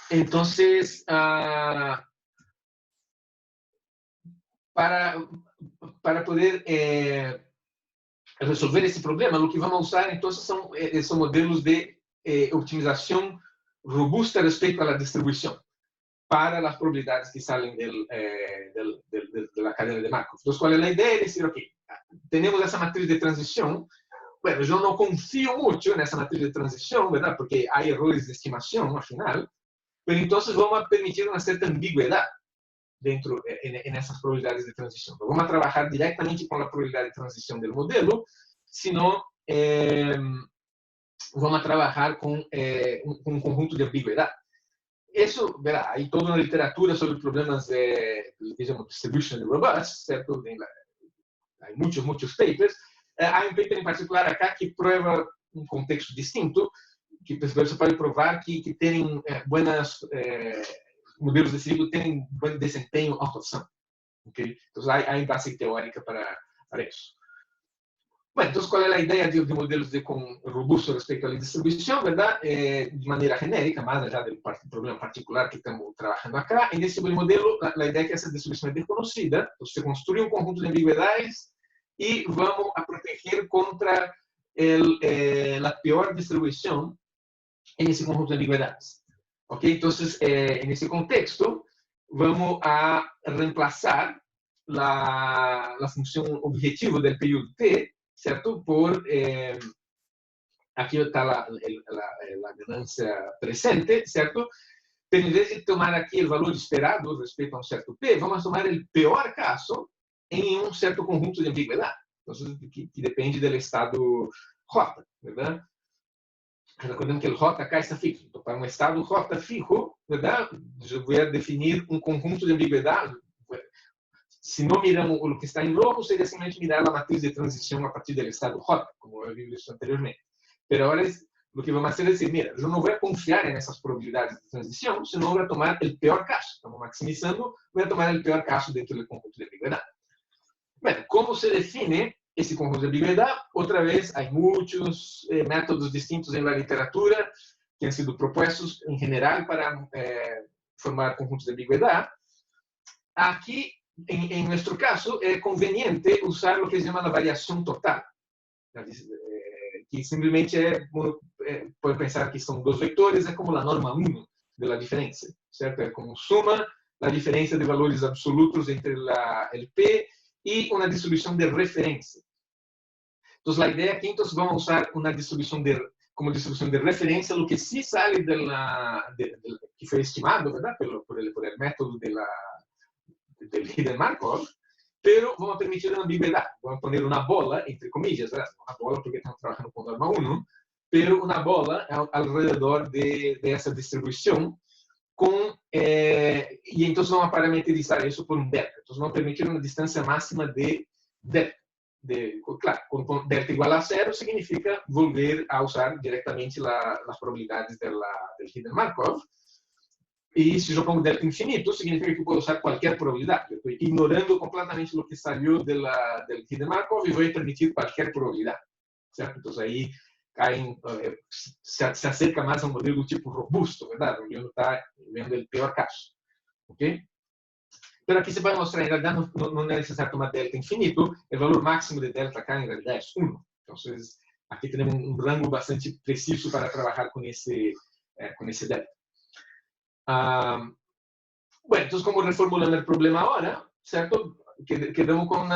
Speaker 2: Então, para poder resolver esse problema, o que vamos usar, então, são modelos de optimização robusta respeito à distribuição para as probabilidades que saem da cadena de Markov. Então, qual é a ideia? É dizer, ok, temos essa matriz de transição. Bueno, eu não confio muito nessa matriz de transição, ¿verdad? Porque há erros de estimação, afinal. Mas então vamos permitir uma certa ambiguidade dentro nessas probabilidades de transição. Não vamos trabalhar diretamente com a probabilidade de transição do modelo, senão vamos trabalhar com um conjunto de ambiguidade. Isso, verá, há toda uma literatura sobre problemas de, digamos, distribution robust, certo? Há muitos papers. Há um paper em particular acá que prova um contexto distinto, que você pode provar que tem modelos desse tipo têm bom desempenho out of sample. Okay? Então, há base teórica para isso. Bom, então, qual é a ideia de modelos com robusto respeito à distribuição, verdade? De maneira genérica, mais allá do problema particular que estamos trabalhando acá. Nesse tipo de modelo, a ideia é que essa distribuição é desconhecida. Então, você construi um conjunto de ambiguidades e vamos a proteger contra a pior distribuição nesse conjunto de ambiguidades. Ok? Então, nesse contexto, vamos a reemplazar a função objetivo do período t, certo? Por aqui está a ganância presente, certo? Pero em vez de tomar aqui o valor esperado respeito a um certo p, vamos tomar o pior caso em um certo conjunto de ambiguidade. Então, que depende do estado J, verdade? Recordemos que o J acá está fixo. Então, para um estado J fijo, verdade? Eu vou definir um conjunto de ambiguidade. Se não miramos o que está em rojo, seria simplesmente mirar a matriz de transição a partir do estado J, como eu vi isso anteriormente. Mas agora, o que vamos fazer é dizer, mira, eu não vou confiar nessas probabilidades de transição, senão vou tomar o pior caso. Estamos maximizando, vou tomar o pior caso dentro do conjunto de ambiguidade. Bem, como se define esse conjunto de ambiguidade? Outra vez, há muitos métodos distintos na literatura que han sido propostos em geral para formar conjuntos de ambiguidade. Aqui, em nosso caso, é conveniente usar o que se chama a variação total, que simplesmente pode pensar que são dois vetores, é como a norma 1 da diferença, certo? É como suma a diferença de valores absolutos entre o P e uma distribuição de referência. Então, a ideia aqui, vamos usar uma distribuição como distribuição de referência, o que sí sale que foi estimado, verdade, por el método del hidden Markov, pero vamos permitir uma ambiguidade. Vamos poner uma bola, entre comillas, ¿verdad? Uma bola porque estamos trabalhando com norma 1, pero uma bola alrededor de essa distribuição e então vamos parametrizar isso por um delta. Então vamos permitir uma distância máxima de delta. Claro, com delta igual a 0 significa volver a usar diretamente as probabilidades do hidden Markov. E se eu pongo delta infinito, significa que eu posso usar qualquer probabilidade. Eu estou ignorando completamente o que saiu do hidden Markov e vou permitir qualquer probabilidade. Certo? Então aí se acerca mais a um modelo do tipo robusto, verdade? Onde está vendo o pior caso. Ok? Mas aqui se vai mostrar, em realidade, não é necessário tomar delta infinito, o valor máximo de delta acá, em realidade, é 1. Então, aqui temos um rango bastante preciso para trabalhar com esse delta. Bueno, então, como reformulando o problema agora, certo? Quedamos com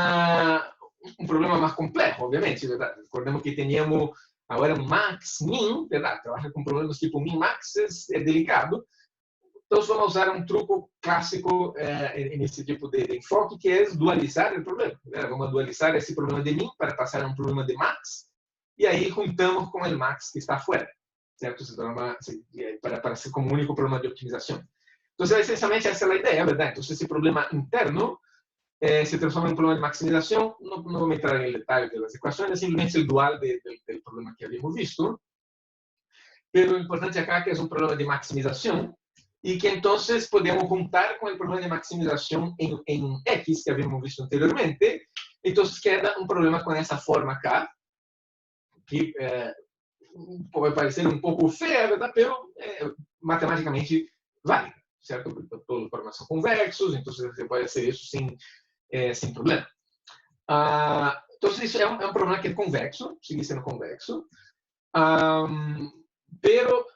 Speaker 2: um problema mais complexo, obviamente, verdade? Recordemos que tínhamos agora um max, min, verdade? Trabalhar com problemas tipo min, max é delicado. Então, vamos usar um truco clássico nesse tipo de enfoque, que é dualizar o problema. Vamos dualizar esse problema de min para passar a um problema de max, e aí juntamos com o max que está fora, certo? Para ser como único problema de optimização. Então, essencialmente, essa é a ideia, verdade? Então, esse problema interno se transforma en un problema de maximización. No voy a entrar en el detalle de las ecuaciones, simplemente el dual del problema que habíamos visto. Pero lo importante acá es que es un problema de maximización y que entonces podemos juntar con el problema de maximización en X que habíamos visto anteriormente. Entonces queda un problema con esa forma acá, que puede parecer un poco fea, ¿verdad? Pero matemáticamente válida, ¿cierto? Porque todos los problemas son convexos, entonces se puede hacer eso sin problema. Entonces isso é um problema que é convexo, sigue sendo convexo, pero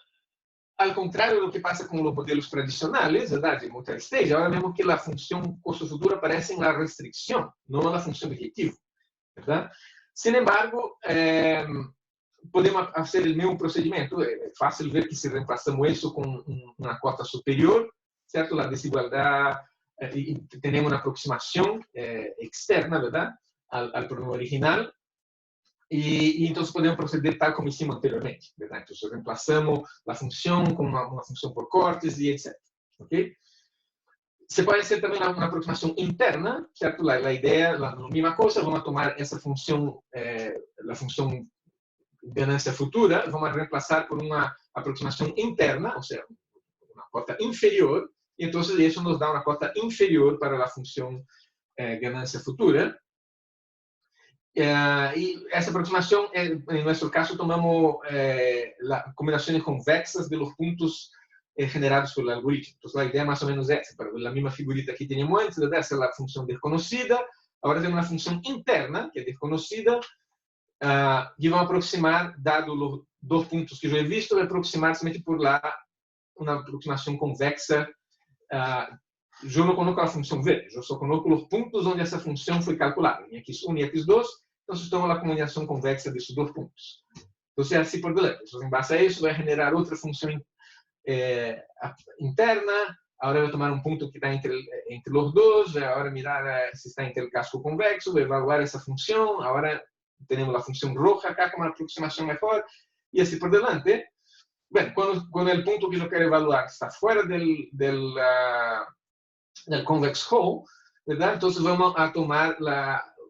Speaker 2: al contrario de lo que pasa con los modelos tradicionales, ¿verdad? De multi-stage, ahora vemos que la función costo-futuro aparece en la restricción, no en la función de objetivo, ¿verdad? Sin embargo, podemos hacer el mismo procedimiento. Es fácil ver que si reemplazamos eso con una cota superior, ¿cierto? La desigualdad, y tenemos una aproximación externa, ¿verdad? Al problema original. Y entonces podemos proceder tal como hicimos anteriormente, ¿verdad? Entonces reemplazamos la función con una función por cortes y etc. ¿Ok? Se puede hacer también una aproximación interna, ¿cierto? La idea, la misma cosa, vamos a tomar esa función, la función ganancia futura, vamos a reemplazar por una aproximación interna, o sea, una cota inferior, y entonces eso nos da una cota inferior para la función ganancia futura. Y esa aproximación, en nuestro caso, tomamos las combinaciones convexas de los puntos generados por el algoritmo. Entonces, la idea más o menos es esa, para la misma figurita que teníamos antes, ¿verdad? Esa es la función desconocida. Ahora tenemos una función interna, que es desconocida, y vamos a aproximar, dado los dos puntos que yo he visto, voy a aproximar simplemente por una aproximación convexa. Yo no conozco la función v, yo solo conozco los puntos donde esa función fue calculada, en x1 y x2, entonces tomo la combinación convexa de esos dos puntos. Entonces, así por delante. Entonces, en base a eso, voy a generar otra función interna. Ahora voy a tomar un punto que está entre los dos, voy ahora mirar si está entre el casco convexo, voy a evaluar esa función. Ahora tenemos la función roja acá como una aproximación mejor, y así por delante. Bueno, cuando el punto que yo quiero evaluar está fuera del convex hull, ¿verdad? Entonces vamos a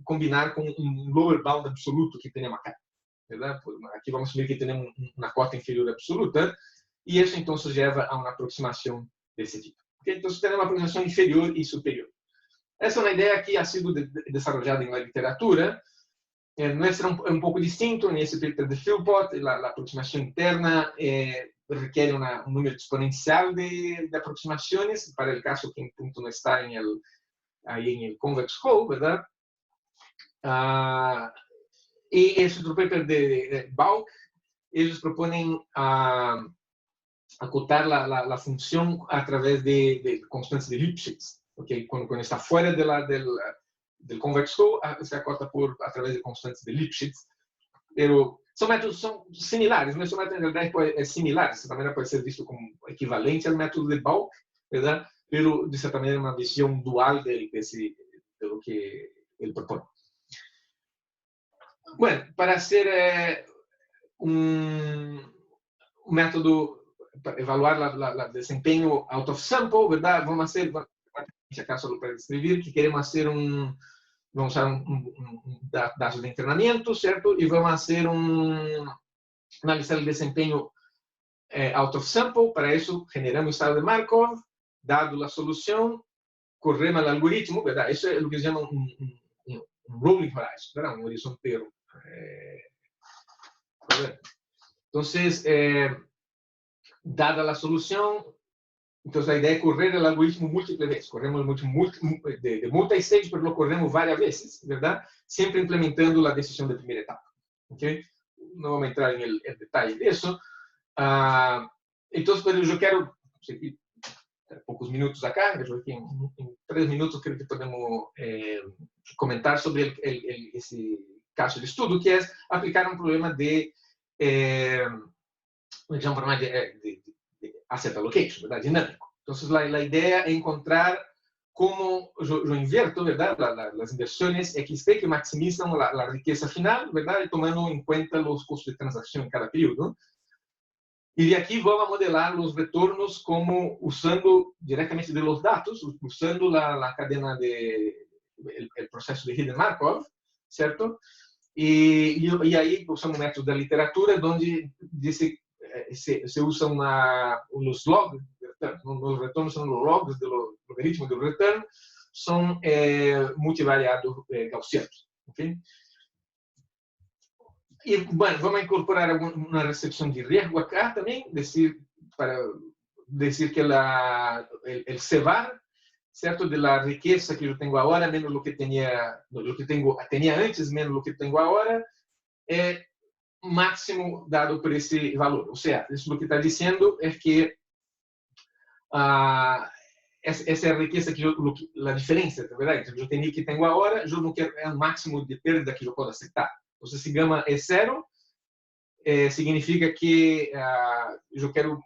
Speaker 2: combinar con un lower bound absoluto que tenemos acá, ¿verdad? Pues aquí vamos a ver que tenemos una cota inferior absoluta, y eso entonces lleva a una aproximación de ese tipo. ¿Okay? Entonces tenemos una aproximación inferior y superior. Esa es una idea que ha sido desarrollada en la literatura. Nuestra es un poco distinto. En ese paper de Philpott, la aproximación interna requiere un número exponencial de aproximaciones, para el caso que el punto no está ahí en el convex hull, ¿verdad? Y ese otro paper de Bauk, ellos proponen acotar la función a través de constantes de Lipschitz, ¿okay? Cuando está fuera del convex hull, se acota a través de constantes de Lipschitz, pero son métodos similares. Nuestro método en realidad es similar, de cierta manera puede ser visto como equivalente al método de Bauk, ¿verdad? Pero de cierta manera una visión dual de lo que él propone. Bueno, para hacer un método para evaluar el desempeño out of sample, ¿verdad? Vamos a hacer, acá solo para describir, que queremos hacer vamos a usar datos de entrenamiento, ¿cierto? Y vamos a hacer analizar el desempeño out of sample. Para eso generamos estado de Markov, dado la solución, corremos el algoritmo, ¿verdad? Eso es lo que se llama un rolling horizon, ¿verdad? Un horizonte. Entonces, dada la solución, entonces la idea es correr el algoritmo múltiples veces. Corremos el algoritmo de multi-stage, pero lo corremos varias veces, ¿verdad? Siempre implementando la decisión de primera etapa. ¿Okay? No vamos a entrar en el detalle de eso. Entonces, pero yo quiero seguir pocos minutos acá, yo aquí en 3 minutos creo que podemos comentar sobre ese caso de estudio, que es aplicar un problema de asset allocation, ¿verdad? Dinámico. Entonces, la idea es encontrar cómo yo invierto, ¿verdad? Las inversiones XT que maximizan la riqueza final, ¿verdad? Y tomando en cuenta los costos de transacción en cada periodo. Y de aquí vamos a modelar los retornos como usando directamente de los datos, usando la cadena de el proceso de Hidden Markov, ¿cierto? Y ahí usamos métodos de literatura donde dice, se usan los logs, los retornos son los logs de los logaritmos del retorno, son multivariados gaussianos. ¿Okay? Y bueno, vamos a incorporar una recepción de riesgo acá también, para decir que el cebar, ¿cierto? De la riqueza que yo tengo ahora, menos lo que tenía antes, menos lo que tengo ahora, es máximo dado por ese valor. O sea, eso lo que está diciendo es que essa é a riqueza que a diferença, na verdade, eu tenho que tenho agora, eu não quero é o máximo de perda que eu posso aceitar. Então, se gama é zero, significa que eu quero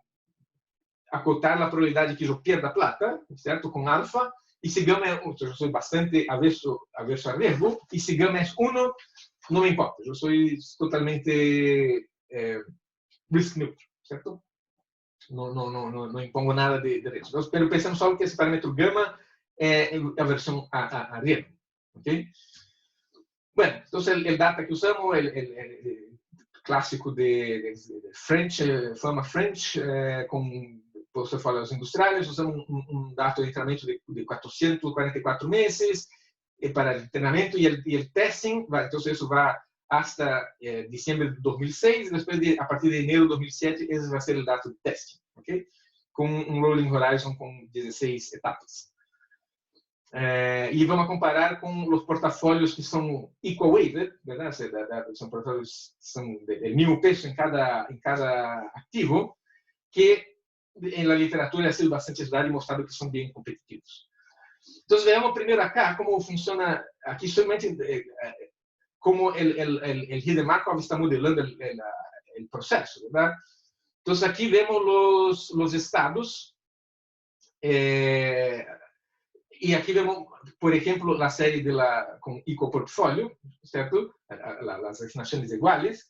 Speaker 2: acotar a probabilidade que eu perda a plata, certo? Com alfa, e se gama é 1, eu sou bastante averso a risco, e se gama é 1, não me importa, eu sou totalmente risk neutral, certo? No impongo nada de riesgo. Pero pensemos solo que ese parámetro gamma es aversión a riesgo. ¿Okay? Bueno, entonces el data que usamos, el clásico de French, forma French, con você fala los industriales, usamos un dato de entrenamiento de 444 meses para el entrenamiento y el testing, entonces eso va hasta diciembre de 2006, y después a partir de enero de 2007, ese va a ser el dato de testing, ¿okay? Con un rolling horizon con 16 etapas. Y vamos a comparar con los portafolios que son equal weighted, ¿verdad? Son portafolios son del mismo peso en cada activo, que en la literatura ha sido bastante estudiado y mostrado que son bien competitivos. Entonces veamos primero acá cómo funciona, aquí solamente como el Hidden Markov está modelando el proceso, ¿verdad? Entonces aquí vemos los estados, y aquí vemos, por ejemplo, la serie con equal portfolio, ¿cierto? Las asignaciones iguales.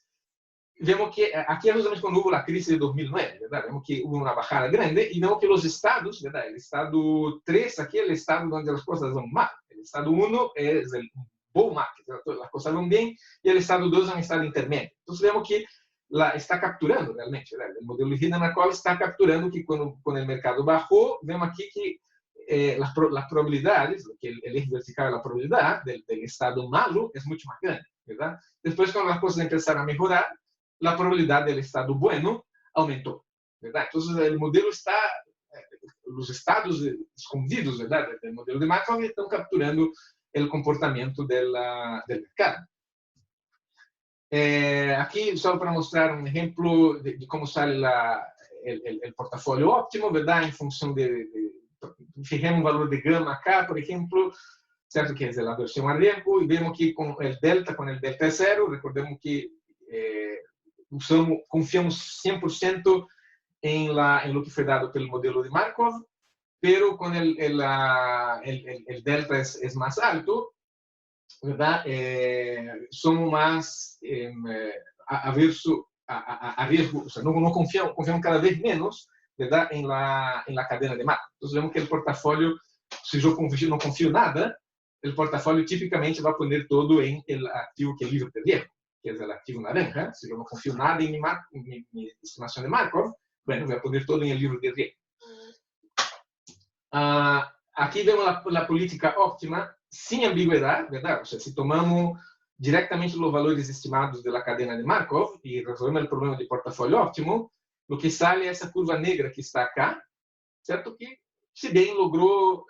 Speaker 2: Vemos que aquí es justamente cuando hubo la crisis de 2009, ¿verdad? Vemos que hubo una bajada grande y vemos que los estados, ¿verdad? El estado 3 aquí es el estado donde las cosas van mal. El estado 1 es el bull market, las cosas van bien, y el estado 2 es un estado intermedio. Entonces vemos que está capturando realmente, ¿verdad? El modelo de Hidden Markov está capturando que cuando el mercado bajó, vemos aquí que las probabilidades, que el eje vertical de la probabilidad del estado malo es mucho más grande, ¿verdad? Después cuando las cosas empezaron a mejorar, la probabilidad del estado bueno aumentó, ¿verdad? Entonces el modelo está, los estados escondidos, ¿verdad? Del modelo de Markov están capturando el comportamiento del mercado. Aquí solo para mostrar un ejemplo de cómo sale el portafolio óptimo, ¿verdad? En función fijemos un valor de gamma acá, por ejemplo, ¿cierto? Que es la versión a riesgo, y vemos que con el delta es 0, recordemos que confiamos 100% en lo que fue dado por el modelo de Markov, pero con el delta es más alto, ¿verdad? Somos más averso a riesgo, o sea, no confiamos cada vez menos, ¿verdad? En la cadena de Markov. Entonces vemos que el portafolio, si yo no confío nada, el portafolio típicamente va a poner todo en el activo que es libre de riesgo, que es el activo naranja. Si yo no confío nada en mi estimación de Markov, bueno, voy a poner todo en el libro de riesgo. Aquí vemos la política óptima sin ambigüedad, ¿verdad? O sea, si tomamos directamente los valores estimados de la cadena de Markov y resolvemos el problema de portafolio óptimo, lo que sale es esa curva negra que está acá, ¿cierto? Que si bien logró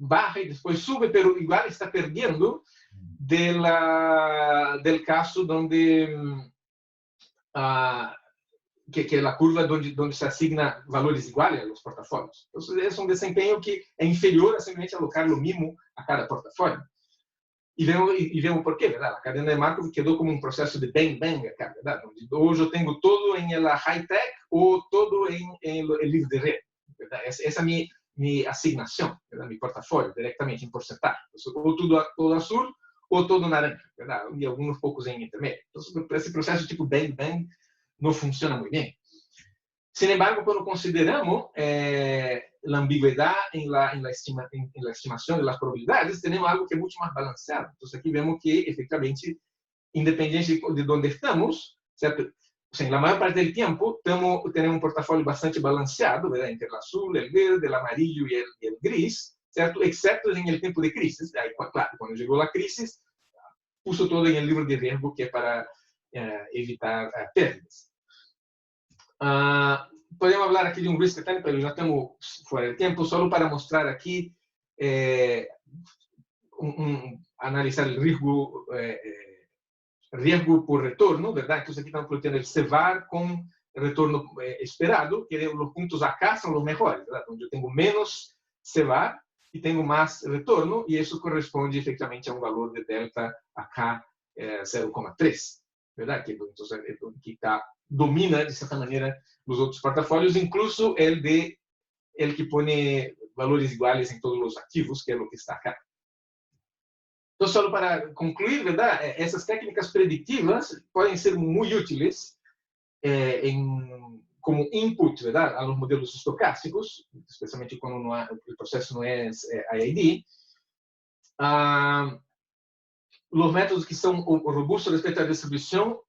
Speaker 2: baja y después sube, pero igual está perdiendo del caso donde que la curva donde se asigna valores iguales a los portafolios. Entonces es un desempeño que es inferior a simplemente alocar lo mismo a cada portafolio. Y vemos por qué, ¿verdad? La cadena de Markov quedó como un proceso de bang acá, ¿verdad? O yo tengo todo en la high-tech o todo en el libre de red, ¿verdad? Esa es mi asignación, ¿verdad? Mi portafolio, directamente en porcentaje. Entonces, o todo azul o todo naranja, ¿verdad? Y algunos pocos en intermedio. Entonces, ese proceso tipo bang no funciona muy bien. Sin embargo, quando consideramos a ambigüedade em la estimação das probabilidades, temos algo que é muito mais balanceado. Então, aqui vemos que, efetivamente, independente de onde estamos, certo? Sim, a maior parte do tempo temos um portafólio bastante balanceado, ¿verdad? Entre o azul, o verde, o amarillo e o gris, certo? Exceto em el tempo de crise. Aí, claro, quando chegou a crise, puso todo em el livro de riesgo, que é para evitar perdas. Podemos falar aqui de risk return, mas já estamos fora de tempo, só para mostrar aqui, analisar o risco por retorno, ¿verdad? Entonces aquí estamos planteando el CVaR con el retorno esperado, que los puntos acá son los mejores, ¿verdad? Donde yo tengo menos CVaR y tengo más retorno, y eso corresponde efectivamente a un valor de delta acá 0,3, ¿verdad? Que entonces que domina de cierta manera los otros portafolios, incluso el que pone valores iguales en todos los activos, que es lo que está acá. Então, só para concluir, verdade, essas técnicas preditivas podem ser muito úteis como input, verdade, a los modelos estocásticos, especialmente quando o processo não é IID. Os métodos que são robustos respeito à distribuição,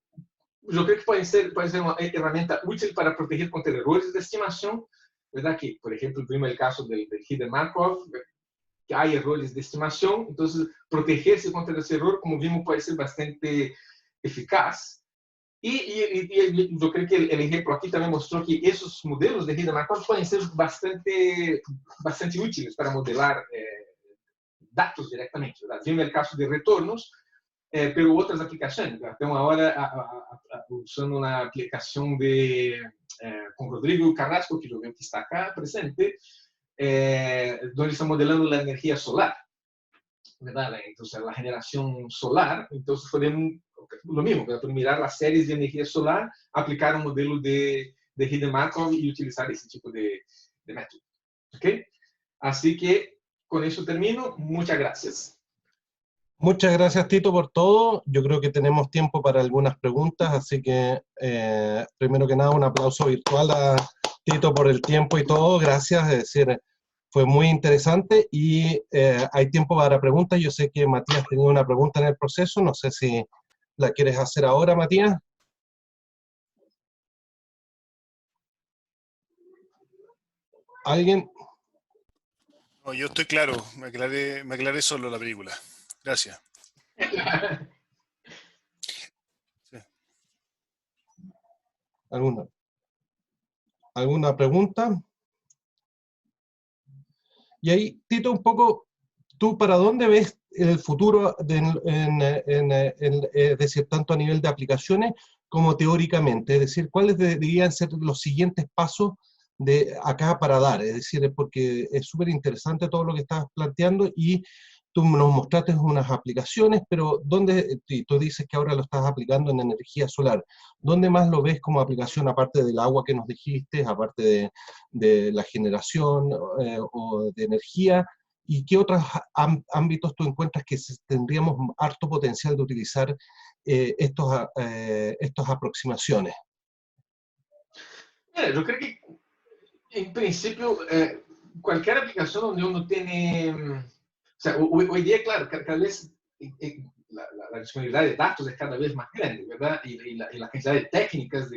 Speaker 2: eu creio que pode ser uma ferramenta útil para proteger contra erros de estimação, verdade, que, por exemplo, vimos o caso do Hidden Markov, que há erros de estimação, então proteger-se contra esse erro, como vimos, pode ser bastante eficaz. E eu creio que o exemplo aqui também mostrou que esses modelos de Hidden Markov podem ser bastante úteis para modelar dados diretamente. ¿Verdad? Vimos o caso de retornos, pero outras aplicações. Até uma hora, usando uma aplicação com Rodrigo Carrasco, que eu vejo que está acá presente, donde están modelando la energía solar, ¿verdad? Entonces, la generación solar, entonces podemos, lo mismo, para mirar las series de energía solar, aplicar un modelo de Hidden Markov y utilizar ese tipo de método. ¿Ok? Así que con eso termino. Muchas gracias.
Speaker 1: Muchas gracias, Tito, por todo. Yo creo que tenemos tiempo para algunas preguntas, así que primero que nada un aplauso virtual a Tito por el tiempo y todo. Gracias, es decir, fue muy interesante y hay tiempo para preguntas. Yo sé que Matías tenía una pregunta en el proceso, no sé si la quieres hacer ahora, Matías. ¿Alguien?
Speaker 3: No, yo estoy claro, me aclaré solo la película. Gracias. Sí.
Speaker 1: ¿Alguna pregunta? Y ahí, Tito, un poco, ¿tú para dónde ves el futuro, es decir, tanto a nivel de aplicaciones como teóricamente? Es decir, ¿cuáles deberían ser los siguientes pasos de acá para dar? Es decir, porque es súper interesante todo lo que estás planteando y tú nos mostraste unas aplicaciones, pero ¿dónde, tú dices que ahora lo estás aplicando en energía solar? ¿Dónde más lo ves como aplicación, aparte del agua que nos dijiste, aparte de la generación o de energía? ¿Y qué otros ámbitos tú encuentras que tendríamos harto potencial de utilizar estas aproximaciones?
Speaker 2: Yo creo que, en principio, cualquier aplicación donde uno tiene... O sea, hoy día, claro, cada vez la disponibilidad de datos es cada vez más grande, ¿verdad? Y la cantidad de técnicas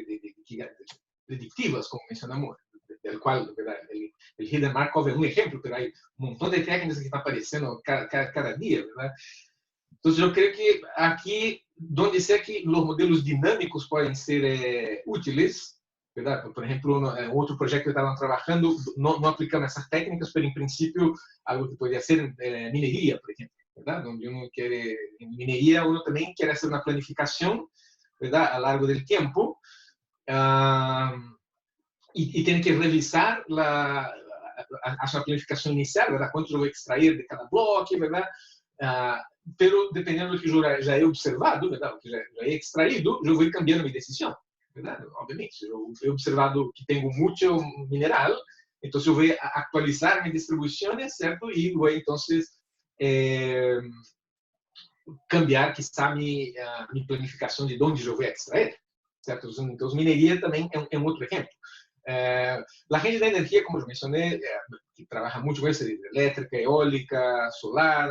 Speaker 2: predictivas, como mencionamos, del cual, ¿verdad? El Hidden Markov es un ejemplo, pero hay un montón de técnicas que están apareciendo cada día, ¿verdad? Entonces, yo creo que aquí, donde sea que los modelos dinámicos pueden ser útiles, ¿verdad? Por ejemplo, otro proyecto que estaban trabajando, no aplicando esas técnicas, pero en principio algo que podría ser minería, por ejemplo, ¿verdad? Donde uno quiere, en minería uno también quiere hacer una planificación, ¿verdad? A lo largo del tiempo, y tiene que revisar a planificación inicial, ¿verdad? Cuánto yo voy a extraer de cada bloque, ¿verdad? Pero dependiendo do que já é observado, ¿verdad? Que já é extraído, eu vou ir cambiando minha decisão, ¿verdad? Obviamente, eu he observado que tenho muito mineral, então eu vou actualizar minhas distribuições, certo? E vou então cambiar, quizá, minha planificação de onde eu vou extrair, certo? Então, mineria também é outro exemplo. La gente de energía, como yo mencioné, que trabaja mucho con eso, eléctrica, eólica, solar,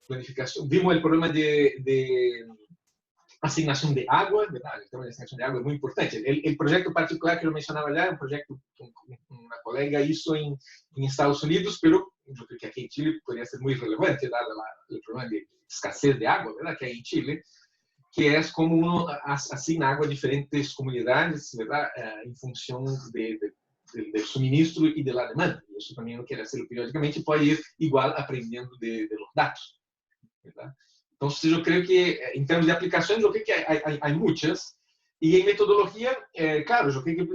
Speaker 2: planificación. Vimos el problema de asignación de agua, ¿verdad? El tema de asignación de agua es muy importante. El proyecto particular que yo mencionaba ya, un proyecto que una colega hizo en Estados Unidos, pero yo creo que aquí en Chile podría ser muy relevante, dado el problema de escasez de agua, ¿verdad? Que hay en Chile, que es como uno asigna agua a diferentes comunidades, ¿verdad? En función del suministro y de la demanda. Y eso también uno quiere hacerlo periódicamente, puede ir igual aprendiendo de los datos, ¿verdad? Entonces, yo creo que en términos de aplicaciones, yo creo que hay muchas. Y en metodología, claro, yo creo que yo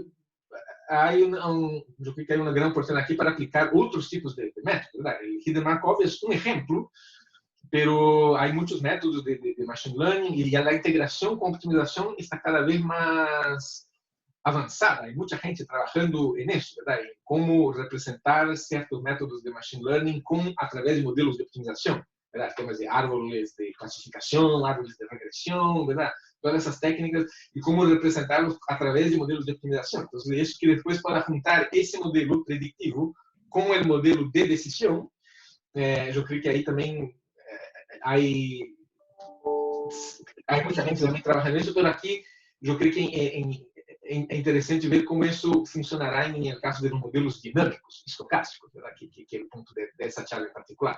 Speaker 2: creo que hay una gran oportunidad aquí para aplicar otros tipos de métodos, ¿verdad? El Hidden Markov es un ejemplo, pero hay muchos métodos de Machine Learning y ya la integración con optimización está cada vez más avanzada. Hay mucha gente trabajando en eso, ¿verdad? En cómo representar ciertos métodos de Machine Learning a través de modelos de optimización, ¿verdad? Temas de árboles de clasificación, árboles de regresión, ¿verdad? Todas esas técnicas y cómo representarlos a través de modelos de optimización. Entonces, eso que después para juntar ese modelo predictivo con el modelo de decisión, yo creo que ahí también hay mucha gente também trabajando nisso, pero aqui eu creio que é interessante ver como isso funcionará em el caso de los modelos dinâmicos, estocásticos, ¿verdad? Que é o ponto dessa charla em particular.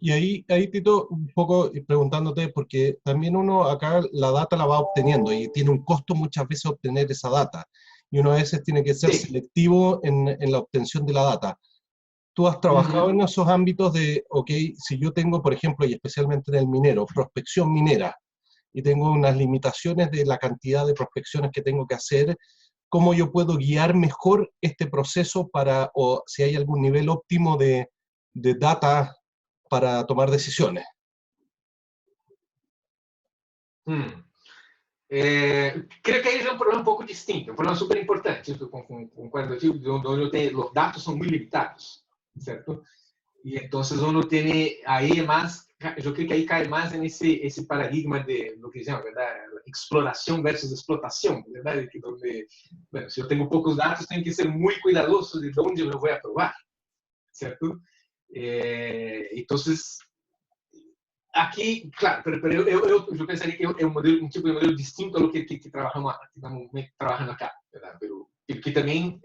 Speaker 1: Y ahí, Tito, un poco preguntándote, porque también uno acá la data la va obteniendo y tiene un costo muchas veces obtener esa data. Y uno a veces tiene que ser selectivo en la obtención de la data. ¿Tú has trabajado en esos ámbitos de, ok, si yo tengo, por ejemplo, y especialmente en el minero, prospección minera, y tengo unas limitaciones de la cantidad de prospecciones que tengo que hacer, cómo yo puedo guiar mejor este proceso para, o si hay algún nivel óptimo de data para tomar decisiones?
Speaker 2: Creio que aí é um problema um pouco distinto, um problema super importante, quando onde os dados são muito limitados, certo? E então, uno tem aí mais, eu creio que aí cai mais nesse paradigma de lo que se chama, verdade? Exploração versus explotação, verdade? Que donde, bueno, se eu tenho poucos dados, tenho que ser muito cuidadoso de onde eu vou aprovar, certo? Então, aqui, claro, eu pensaria que é um tipo de modelo distinto a lo que estamos trabalhando acá, verdade? Pero que também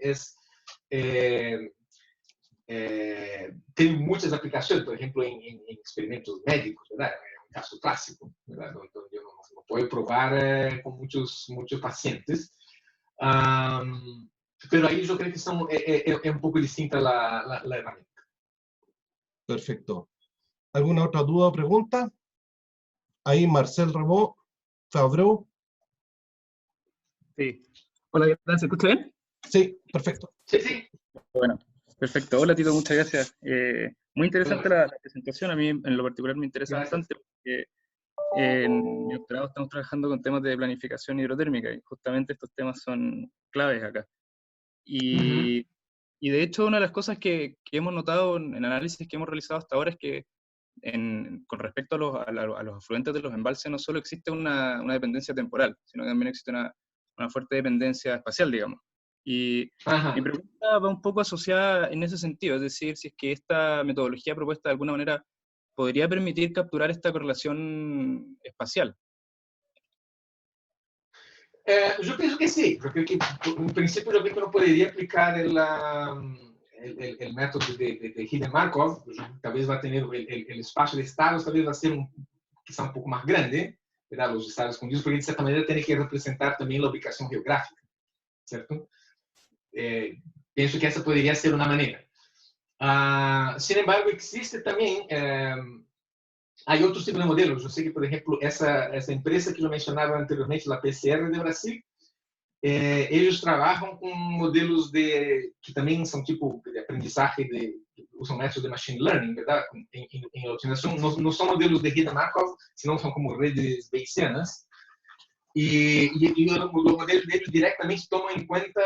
Speaker 2: tem muitas aplicações, por exemplo, em experimentos médicos, ¿verdad? É um caso clássico, ¿verdad? Onde eu não posso provar com muitos pacientes. Pero aí eu creio que é um pouco distinta a herramienta.
Speaker 1: Perfecto. ¿Alguna otra duda o pregunta? Ahí Marcel Favreux.
Speaker 4: Sí. Hola, ¿qué tal? ¿Se escucha bien?
Speaker 1: Sí, perfecto.
Speaker 2: Sí.
Speaker 4: Bueno, perfecto. Hola, Tito, muchas gracias. Muy interesante la presentación. A mí, en lo particular, me interesa bastante porque en mi doctorado estamos trabajando con temas de planificación hidrotérmica y justamente estos temas son claves acá. Y de hecho, una de las cosas que hemos notado en análisis que hemos realizado hasta ahora es que con respecto a los afluentes de los embalses no solo existe una dependencia temporal, sino que también existe una fuerte dependencia espacial, digamos. Y mi pregunta va un poco asociada en ese sentido, es decir, si es que esta metodología propuesta de alguna manera podría permitir capturar esta correlación espacial.
Speaker 2: Eu penso que sim. Eu creio que, em princípio, eu creio que não poderia aplicar o método de Hidden Markov. Talvez vai ter o espaço de estados, talvez vai ser quizá um pouco mais grande, ¿verdad? Os estados escondidos, porque de certa maneira tem que representar também a ubicação geográfica, certo? Penso que essa poderia ser uma maneira. Sin embargo, existe também há outros tipos de modelos. Eu sei que, por exemplo, essa empresa que eu mencionava anteriormente, a PCR de Brasil, eles trabalham com modelos que também são tipo de aprendizagem, usam métodos de machine learning, verdade? Em otimização, não são modelos de Hidden Markov, senão são como redes bayesianas. E o modelo deles diretamente toma em conta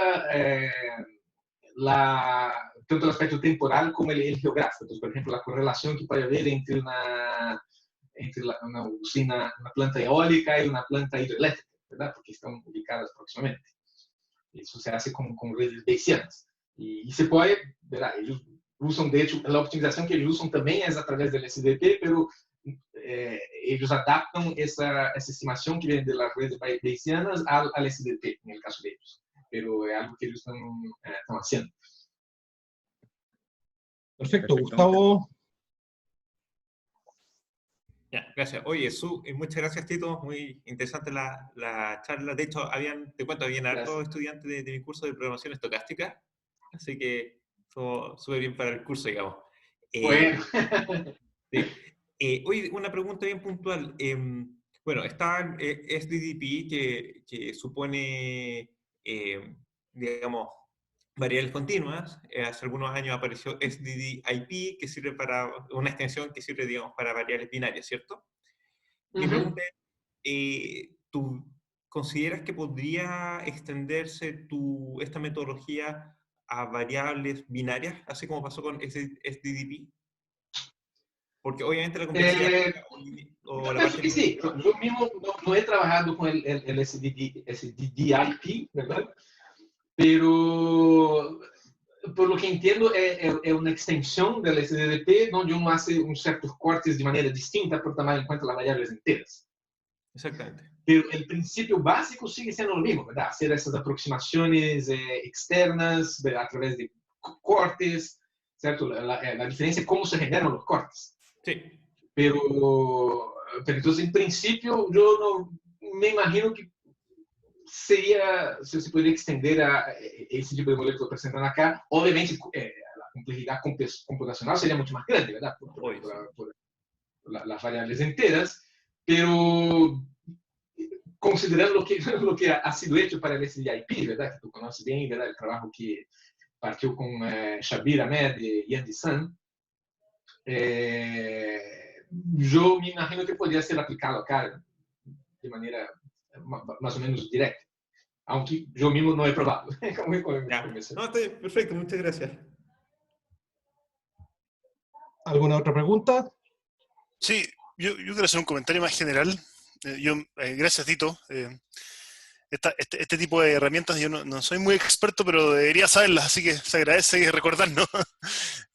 Speaker 2: tanto o aspecto temporal como o geográfico. Então, por exemplo, a correlação que pode haver entre uma usina, uma planta eólica e uma planta hidroelétrica, ¿verdad? Porque estão ubicadas proximamente. Eso se hace con redes bayesianas. Y se puede, ¿verdad? Ellos usan, de hecho, la optimización que ellos usan también es a través del SDP, pero ellos adaptan esa estimación que viene de las redes bayesianas al SDP, en el caso de ellos. Pero es algo que ellos están haciendo.
Speaker 1: Perfecto, Gustavo.
Speaker 5: Ya, gracias. Oye, muchas gracias, Tito. Muy interesante la charla. De hecho, te cuento, habían hartos estudiantes de mi curso de programación estocástica, así que estuvo súper bien para el curso, digamos.
Speaker 2: Bueno.
Speaker 5: Sí. Oye, una pregunta bien puntual. Bueno, está SDDP, que supone, digamos, variables continuas. Hace algunos años apareció SDDIP, que sirve para una extensión que sirve, digamos, para variables binarias, ¿cierto? Mi pregunta es, ¿tú consideras que podría extenderse esta metodología a variables binarias, así como pasó con SDDP? Porque obviamente la complejidad
Speaker 2: o la parte que sí. Yo mismo no he trabajado con el SDDIP, ¿verdad? Pero por lo que entiendo es una extensión del SDDP donde uno hace ciertos cortes de manera distinta por tomar en cuenta las variables enteras.
Speaker 5: Exactamente.
Speaker 2: Pero el principio básico sigue siendo lo mismo, ¿verdad? Hacer esas aproximaciones externas a través de cortes, ¿cierto? La diferencia es cómo se generan los cortes.
Speaker 5: Sí.
Speaker 2: Pero entonces, en principio, yo no me imagino que se podría extender a ese tipo de modelo que estoy presentando acá. Obviamente, la complejidad computacional sería mucho más grande, ¿verdad? Por las variables enteras, pero considerando lo que ha sido hecho para el SDIP, ¿verdad? Que tú conoces bien, ¿verdad? El trabajo que partió con Shabir Ahmed y Andy Sun. Yo me imagino que podría ser aplicado acá de manera más o menos directa, aunque yo mismo no he probado.
Speaker 5: No, está bien, perfecto, muchas gracias.
Speaker 1: ¿Alguna otra pregunta?
Speaker 3: Sí, yo quiero hacer un comentario más general. Gracias, Tito. Este tipo de herramientas yo no soy muy experto, pero debería saberlas, así que se agradece recordarnos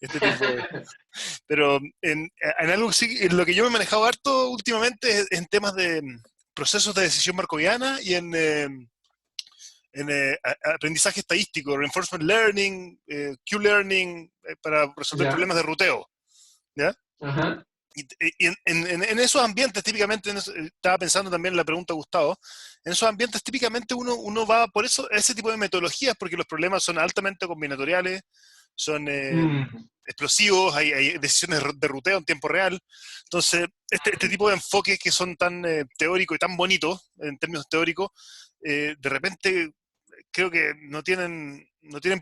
Speaker 3: este tipo de... Pero en algo sí, en lo que yo me he manejado harto últimamente es en temas de procesos de decisión markoviana y en aprendizaje estadístico, reinforcement learning, Q-learning, para resolver problemas de ruteo. ¿Ya?
Speaker 2: Ajá.
Speaker 3: Y en esos ambientes, típicamente, estaba pensando también en la pregunta de Gustavo, en esos ambientes típicamente uno va por eso, ese tipo de metodologías, porque los problemas son altamente combinatoriales, son explosivos, hay decisiones de ruteo en tiempo real. Entonces, este tipo de enfoques que son tan teóricos y tan bonitos, en términos teóricos, de repente creo que no tienen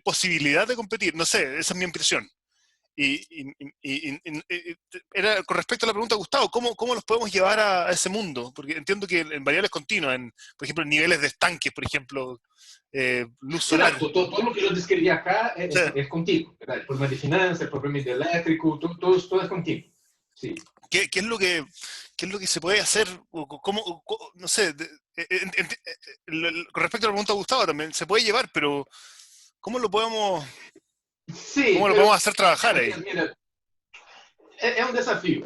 Speaker 3: posibilidad de competir. No sé, esa es mi impresión. Era con respecto a la pregunta de Gustavo, ¿cómo los podemos llevar a ese mundo? Porque entiendo que en variables continuas, por ejemplo, en niveles de estanques, por ejemplo, luz solar.
Speaker 2: Todo lo que yo describí acá es contigo, ¿verdad? El problema de finanzas, el problema de eléctrico, todo es contigo. Sí.
Speaker 3: ¿Qué es lo que se puede hacer? No sé, con respecto a la pregunta de Gustavo también, se puede llevar, pero ¿cómo lo podemos...
Speaker 2: Sí,
Speaker 3: ¿Cómo lo podemos hacer trabajar ahí?
Speaker 2: Mira, es un desafío.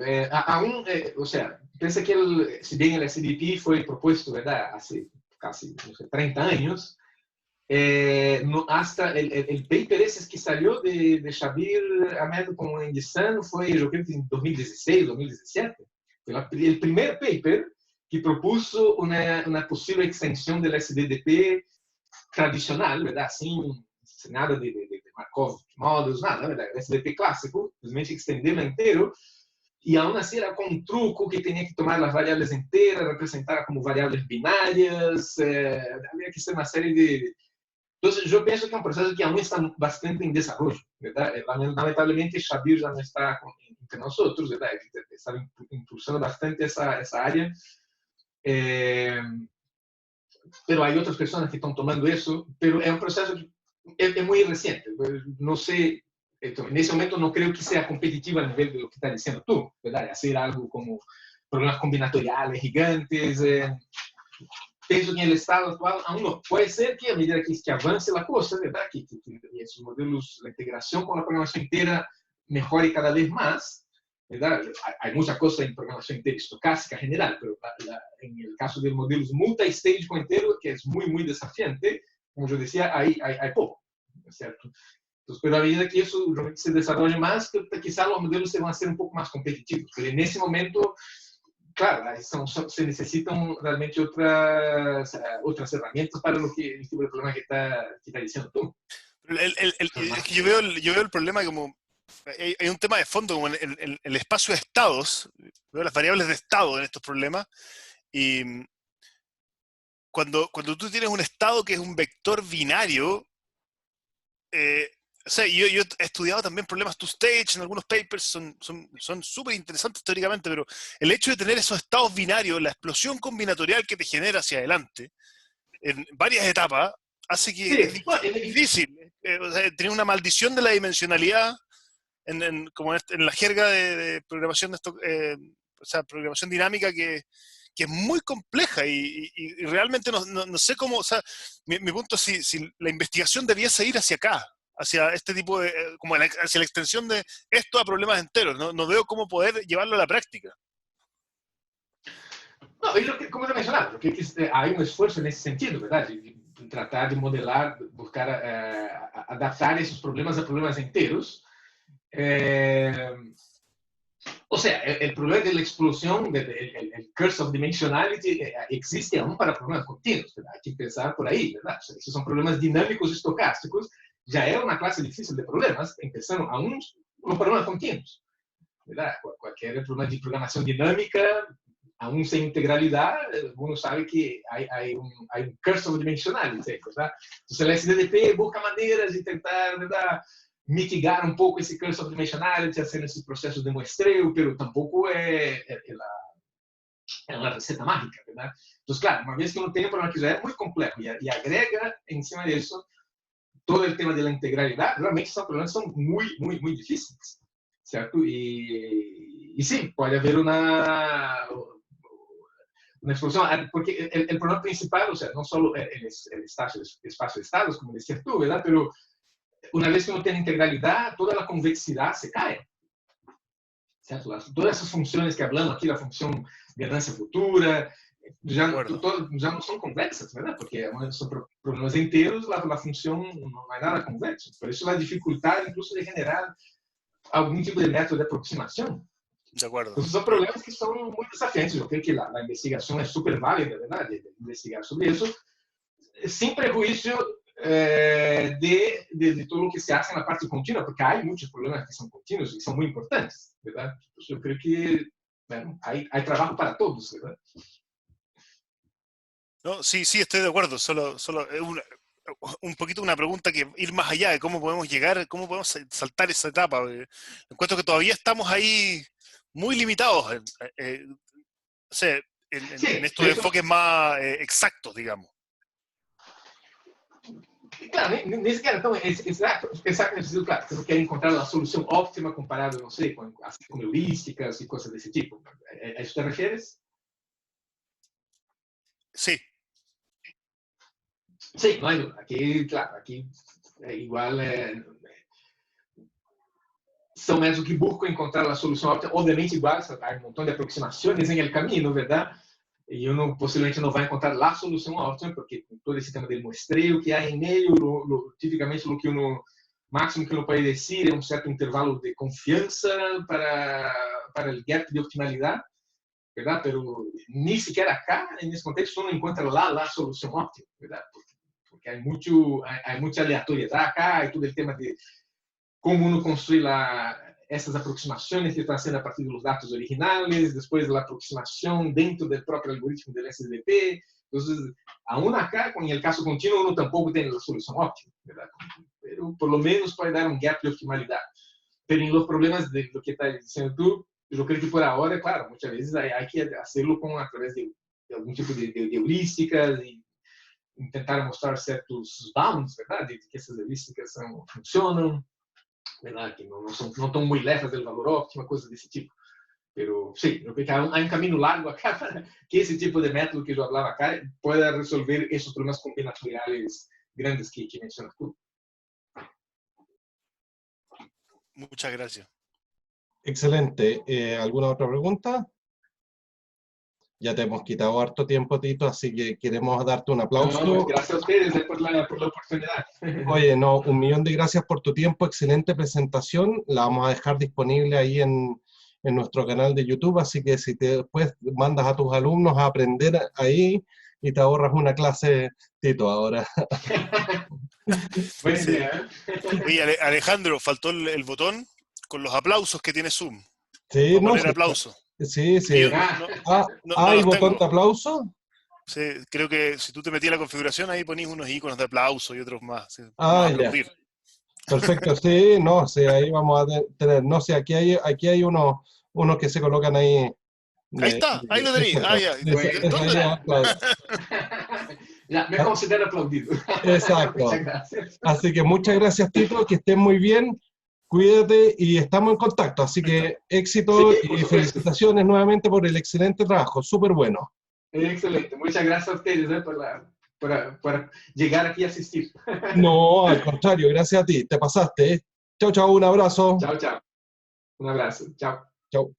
Speaker 2: O sea, piensa que si bien el SDP fue propuesto, ¿verdad? Hace casi 30 años, hasta el paper ese que salió de Shabir Ahmed con Andy Sun fue, yo creo que en 2016, 2017. Fue el primer paper que propuso una posible extensión del SDDP tradicional, ¿verdad? Sin nada de Markov models, nada, ¿verdad? El SDP clásico, simplesmente extenderlo entero, y aún así era con un truco que tenía que tomar las variables enteras, representar como variables binarias, había que hacer una serie de... Entonces, yo pienso que es un proceso que aún está bastante en desarrollo, ¿verdad? Lamentablemente, Shabir ya no está entre nosotros, ¿verdad? Está impulsando bastante esa área. Pero hay otras personas que están tomando eso, pero es un proceso que es muy reciente. No sé, en ese momento no creo que sea competitivo a nivel de lo que estás diciendo tú, ¿verdad? Hacer algo como problemas combinatoriales gigantes. pienso que en el estado actual aún no. Puede ser que a medida que avance la cosa, ¿verdad? Que esos modelos, la integración con la programación entera mejore cada vez más, ¿verdad? Hay muchas cosas en programación entera estocástica general, pero en el caso de modelos multi-stage con entero, que es muy, muy desafiante, como yo decía, hay poco, ¿cierto? Entonces, pero a medida que eso se desarrolle más, quizá los modelos se van a ser un poco más competitivos. Pero en ese momento, claro, se necesitan realmente otras herramientas para el tipo de problema que está diciendo tú.
Speaker 3: Es que yo veo el problema como... Hay un tema de fondo, como el espacio de estados, veo las variables de estado en estos problemas, y cuando tú tienes un estado que es un vector binario, o sea, yo he estudiado también problemas two-stage en algunos papers, son súper interesantes teóricamente, pero el hecho de tener esos estados binarios, la explosión combinatorial que te genera hacia adelante, en varias etapas, hace que
Speaker 2: Sí,
Speaker 3: es difícil. O sea, tiene una maldición de la dimensionalidad, como en la jerga de programación, o sea, programación dinámica que es muy compleja y realmente no sé cómo, o sea, mi punto es si la investigación debiese ir hacia acá, hacia este tipo de, como hacia la extensión de esto a problemas enteros, no veo cómo poder llevarlo a la práctica.
Speaker 2: No, como lo mencionaba, porque hay un esfuerzo en ese sentido, ¿verdad? De tratar de modelar, buscar adaptar esos problemas a problemas enteros. O sea, el problema de la explosión, el curse of dimensionality, existe aún para problemas continuos, ¿verdad? Hay que empezar por ahí, ¿verdad? O sea, esos son problemas dinámicos estocásticos, ya es una clase difícil de problemas, empezando aún los problemas continuos, ¿verdad? Cualquier problema de programación dinámica, aún sin integralidad, uno sabe que hay un curse of dimensionality, ¿verdad? Entonces, el SDDP busca maneras de intentar, ¿verdad?, mitigar un poco esse curse of dimensionality, hacer esse processo de muestreo, pero tampoco é a receta mágica, ¿verdad? Entonces, claro, una vez que uno tiene un problema que ya es muy complejo y agrega encima de eso todo el tema de la integralidad, realmente esos problemas son muy, muy, muy difíciles, ¿cierto? Y sí, puede haber una explosión, porque el problema principal, o sea, no solo el espacio de estados, como decías tú, ¿verdad? Pero una vez que uno tiene integralidad, toda la convexidad se cae. ¿Cierto? Todas esas funciones que hablamos aquí, la función de ganancia futura, ya no son convexas, ¿verdad? Porque son problemas enteros, la función no hay nada convexo. Por eso la dificultad incluso de generar algún tipo de método de aproximación.
Speaker 3: De acuerdo.
Speaker 2: Entonces son problemas que son muy desafiantes. Yo creo que la investigación es súper válida, ¿verdad? De investigar sobre eso, sin prejuicio de todo lo que se hace en la parte continua, porque hay muchos problemas que son continuos y son muy importantes, ¿verdad? Entonces yo creo que bueno, hay trabajo para todos, ¿verdad?
Speaker 3: No, sí, estoy de acuerdo, solo es un poquito una pregunta que ir más allá de cómo podemos llegar, cómo podemos saltar esa etapa. Encuentro que todavía estamos ahí muy limitados o sea, en estos enfoques más exactos, digamos.
Speaker 2: Claro, nesse caso, então, exato, claro, você não quer encontrar a solução óptima comparado, não sei, com heurísticas e coisas desse tipo. A isso te refieres?
Speaker 3: Sí.
Speaker 2: Sí, no hay duda. Aquí, claro, aquí igual são métodos que buscam encontrar a solução óptima, obviamente igual, há um montão de aproximações en el camino, ¿verdad? Y uno posiblemente no va a encontrar la solución óptima, porque con todo ese tema del muestreo que hay en ello, típicamente lo que uno, máximo que uno puede decir es un cierto intervalo de confianza para el gap de optimalidad, ¿verdad? Pero ni siquiera acá, en ese contexto, uno encuentra la solución óptima, ¿verdad? Porque hay mucha aleatoriedad acá, hay todo el tema de cómo uno construye essas aproximações que estão sendo a partir dos dados originais, depois a aproximação dentro do próprio algoritmo do SDDP. Então, aún acá, com o caso contínuo, uno tampoco tem a solução óptima, ¿verdad? Pero por lo menos pode dar um gap de optimalidade. Pero em los problemas de lo que está dizendo tú, eu creio que por ahora, claro, muitas vezes há que hacerlo a través de algum tipo de heurísticas e tentar mostrar certos bounds, ¿verdad? De que essas heurísticas funcionam, ¿verdad? Que no están muy lejos del valor óptimo, cosas de ese tipo. Pero sí, creo que hay un camino largo acá para que ese tipo de método que yo hablaba acá pueda resolver esos problemas combinatoriales grandes que mencionas tú.
Speaker 3: Muchas gracias.
Speaker 1: Excelente. ¿Alguna otra pregunta? Ya te hemos quitado harto tiempo, Tito, así que queremos darte un aplauso.
Speaker 2: No, gracias a ustedes por la oportunidad.
Speaker 1: Oye, no, 1.000.000 de gracias por tu tiempo, excelente presentación. La vamos a dejar disponible ahí en nuestro canal de YouTube, así que si te después mandas a tus alumnos a aprender ahí y te ahorras una clase, Tito, ahora.
Speaker 2: Buena
Speaker 3: Sí.
Speaker 2: idea.
Speaker 3: Oye, Alejandro, faltó el botón con los aplausos que tiene Zoom.
Speaker 1: Sí,
Speaker 3: Para
Speaker 1: no,
Speaker 3: poner
Speaker 1: sí,
Speaker 3: aplausos.
Speaker 1: sí,
Speaker 3: Que yo
Speaker 1: sí.
Speaker 2: Ah,
Speaker 3: no
Speaker 1: ¿Hay
Speaker 3: los
Speaker 1: botón
Speaker 3: tengo.
Speaker 1: de aplauso?
Speaker 3: Sí, creo que si tú te metías en la configuración, ahí ponís unos iconos de aplauso y otros más. Sí, vamos
Speaker 1: Ah,
Speaker 3: a
Speaker 1: ya.
Speaker 3: aplaudir.
Speaker 1: Perfecto, sí, no, sí, ahí vamos a tener, no sé, aquí hay unos que se colocan ahí.
Speaker 3: Ahí está, ahí lo tenéis. Ah,
Speaker 1: Exacto.
Speaker 3: ya.
Speaker 1: Esa
Speaker 3: ¿Dónde?
Speaker 1: idea, claro.
Speaker 2: ya, me considero aplaudido.
Speaker 1: Exacto.
Speaker 2: Muchas gracias.
Speaker 1: Así que muchas gracias, Tito, que estés muy bien, cuídate y estamos en contacto. Así que éxito
Speaker 2: Sí, por
Speaker 1: y
Speaker 2: supuesto.
Speaker 1: felicitaciones nuevamente por el excelente trabajo, súper bueno.
Speaker 2: Excelente. Muchas gracias a ustedes por llegar aquí a asistir.
Speaker 1: No, al contrario, gracias a ti, te pasaste, ¿eh? Chau, chau, un abrazo.
Speaker 2: Chao, chao. Un abrazo. Chao.
Speaker 1: Chau.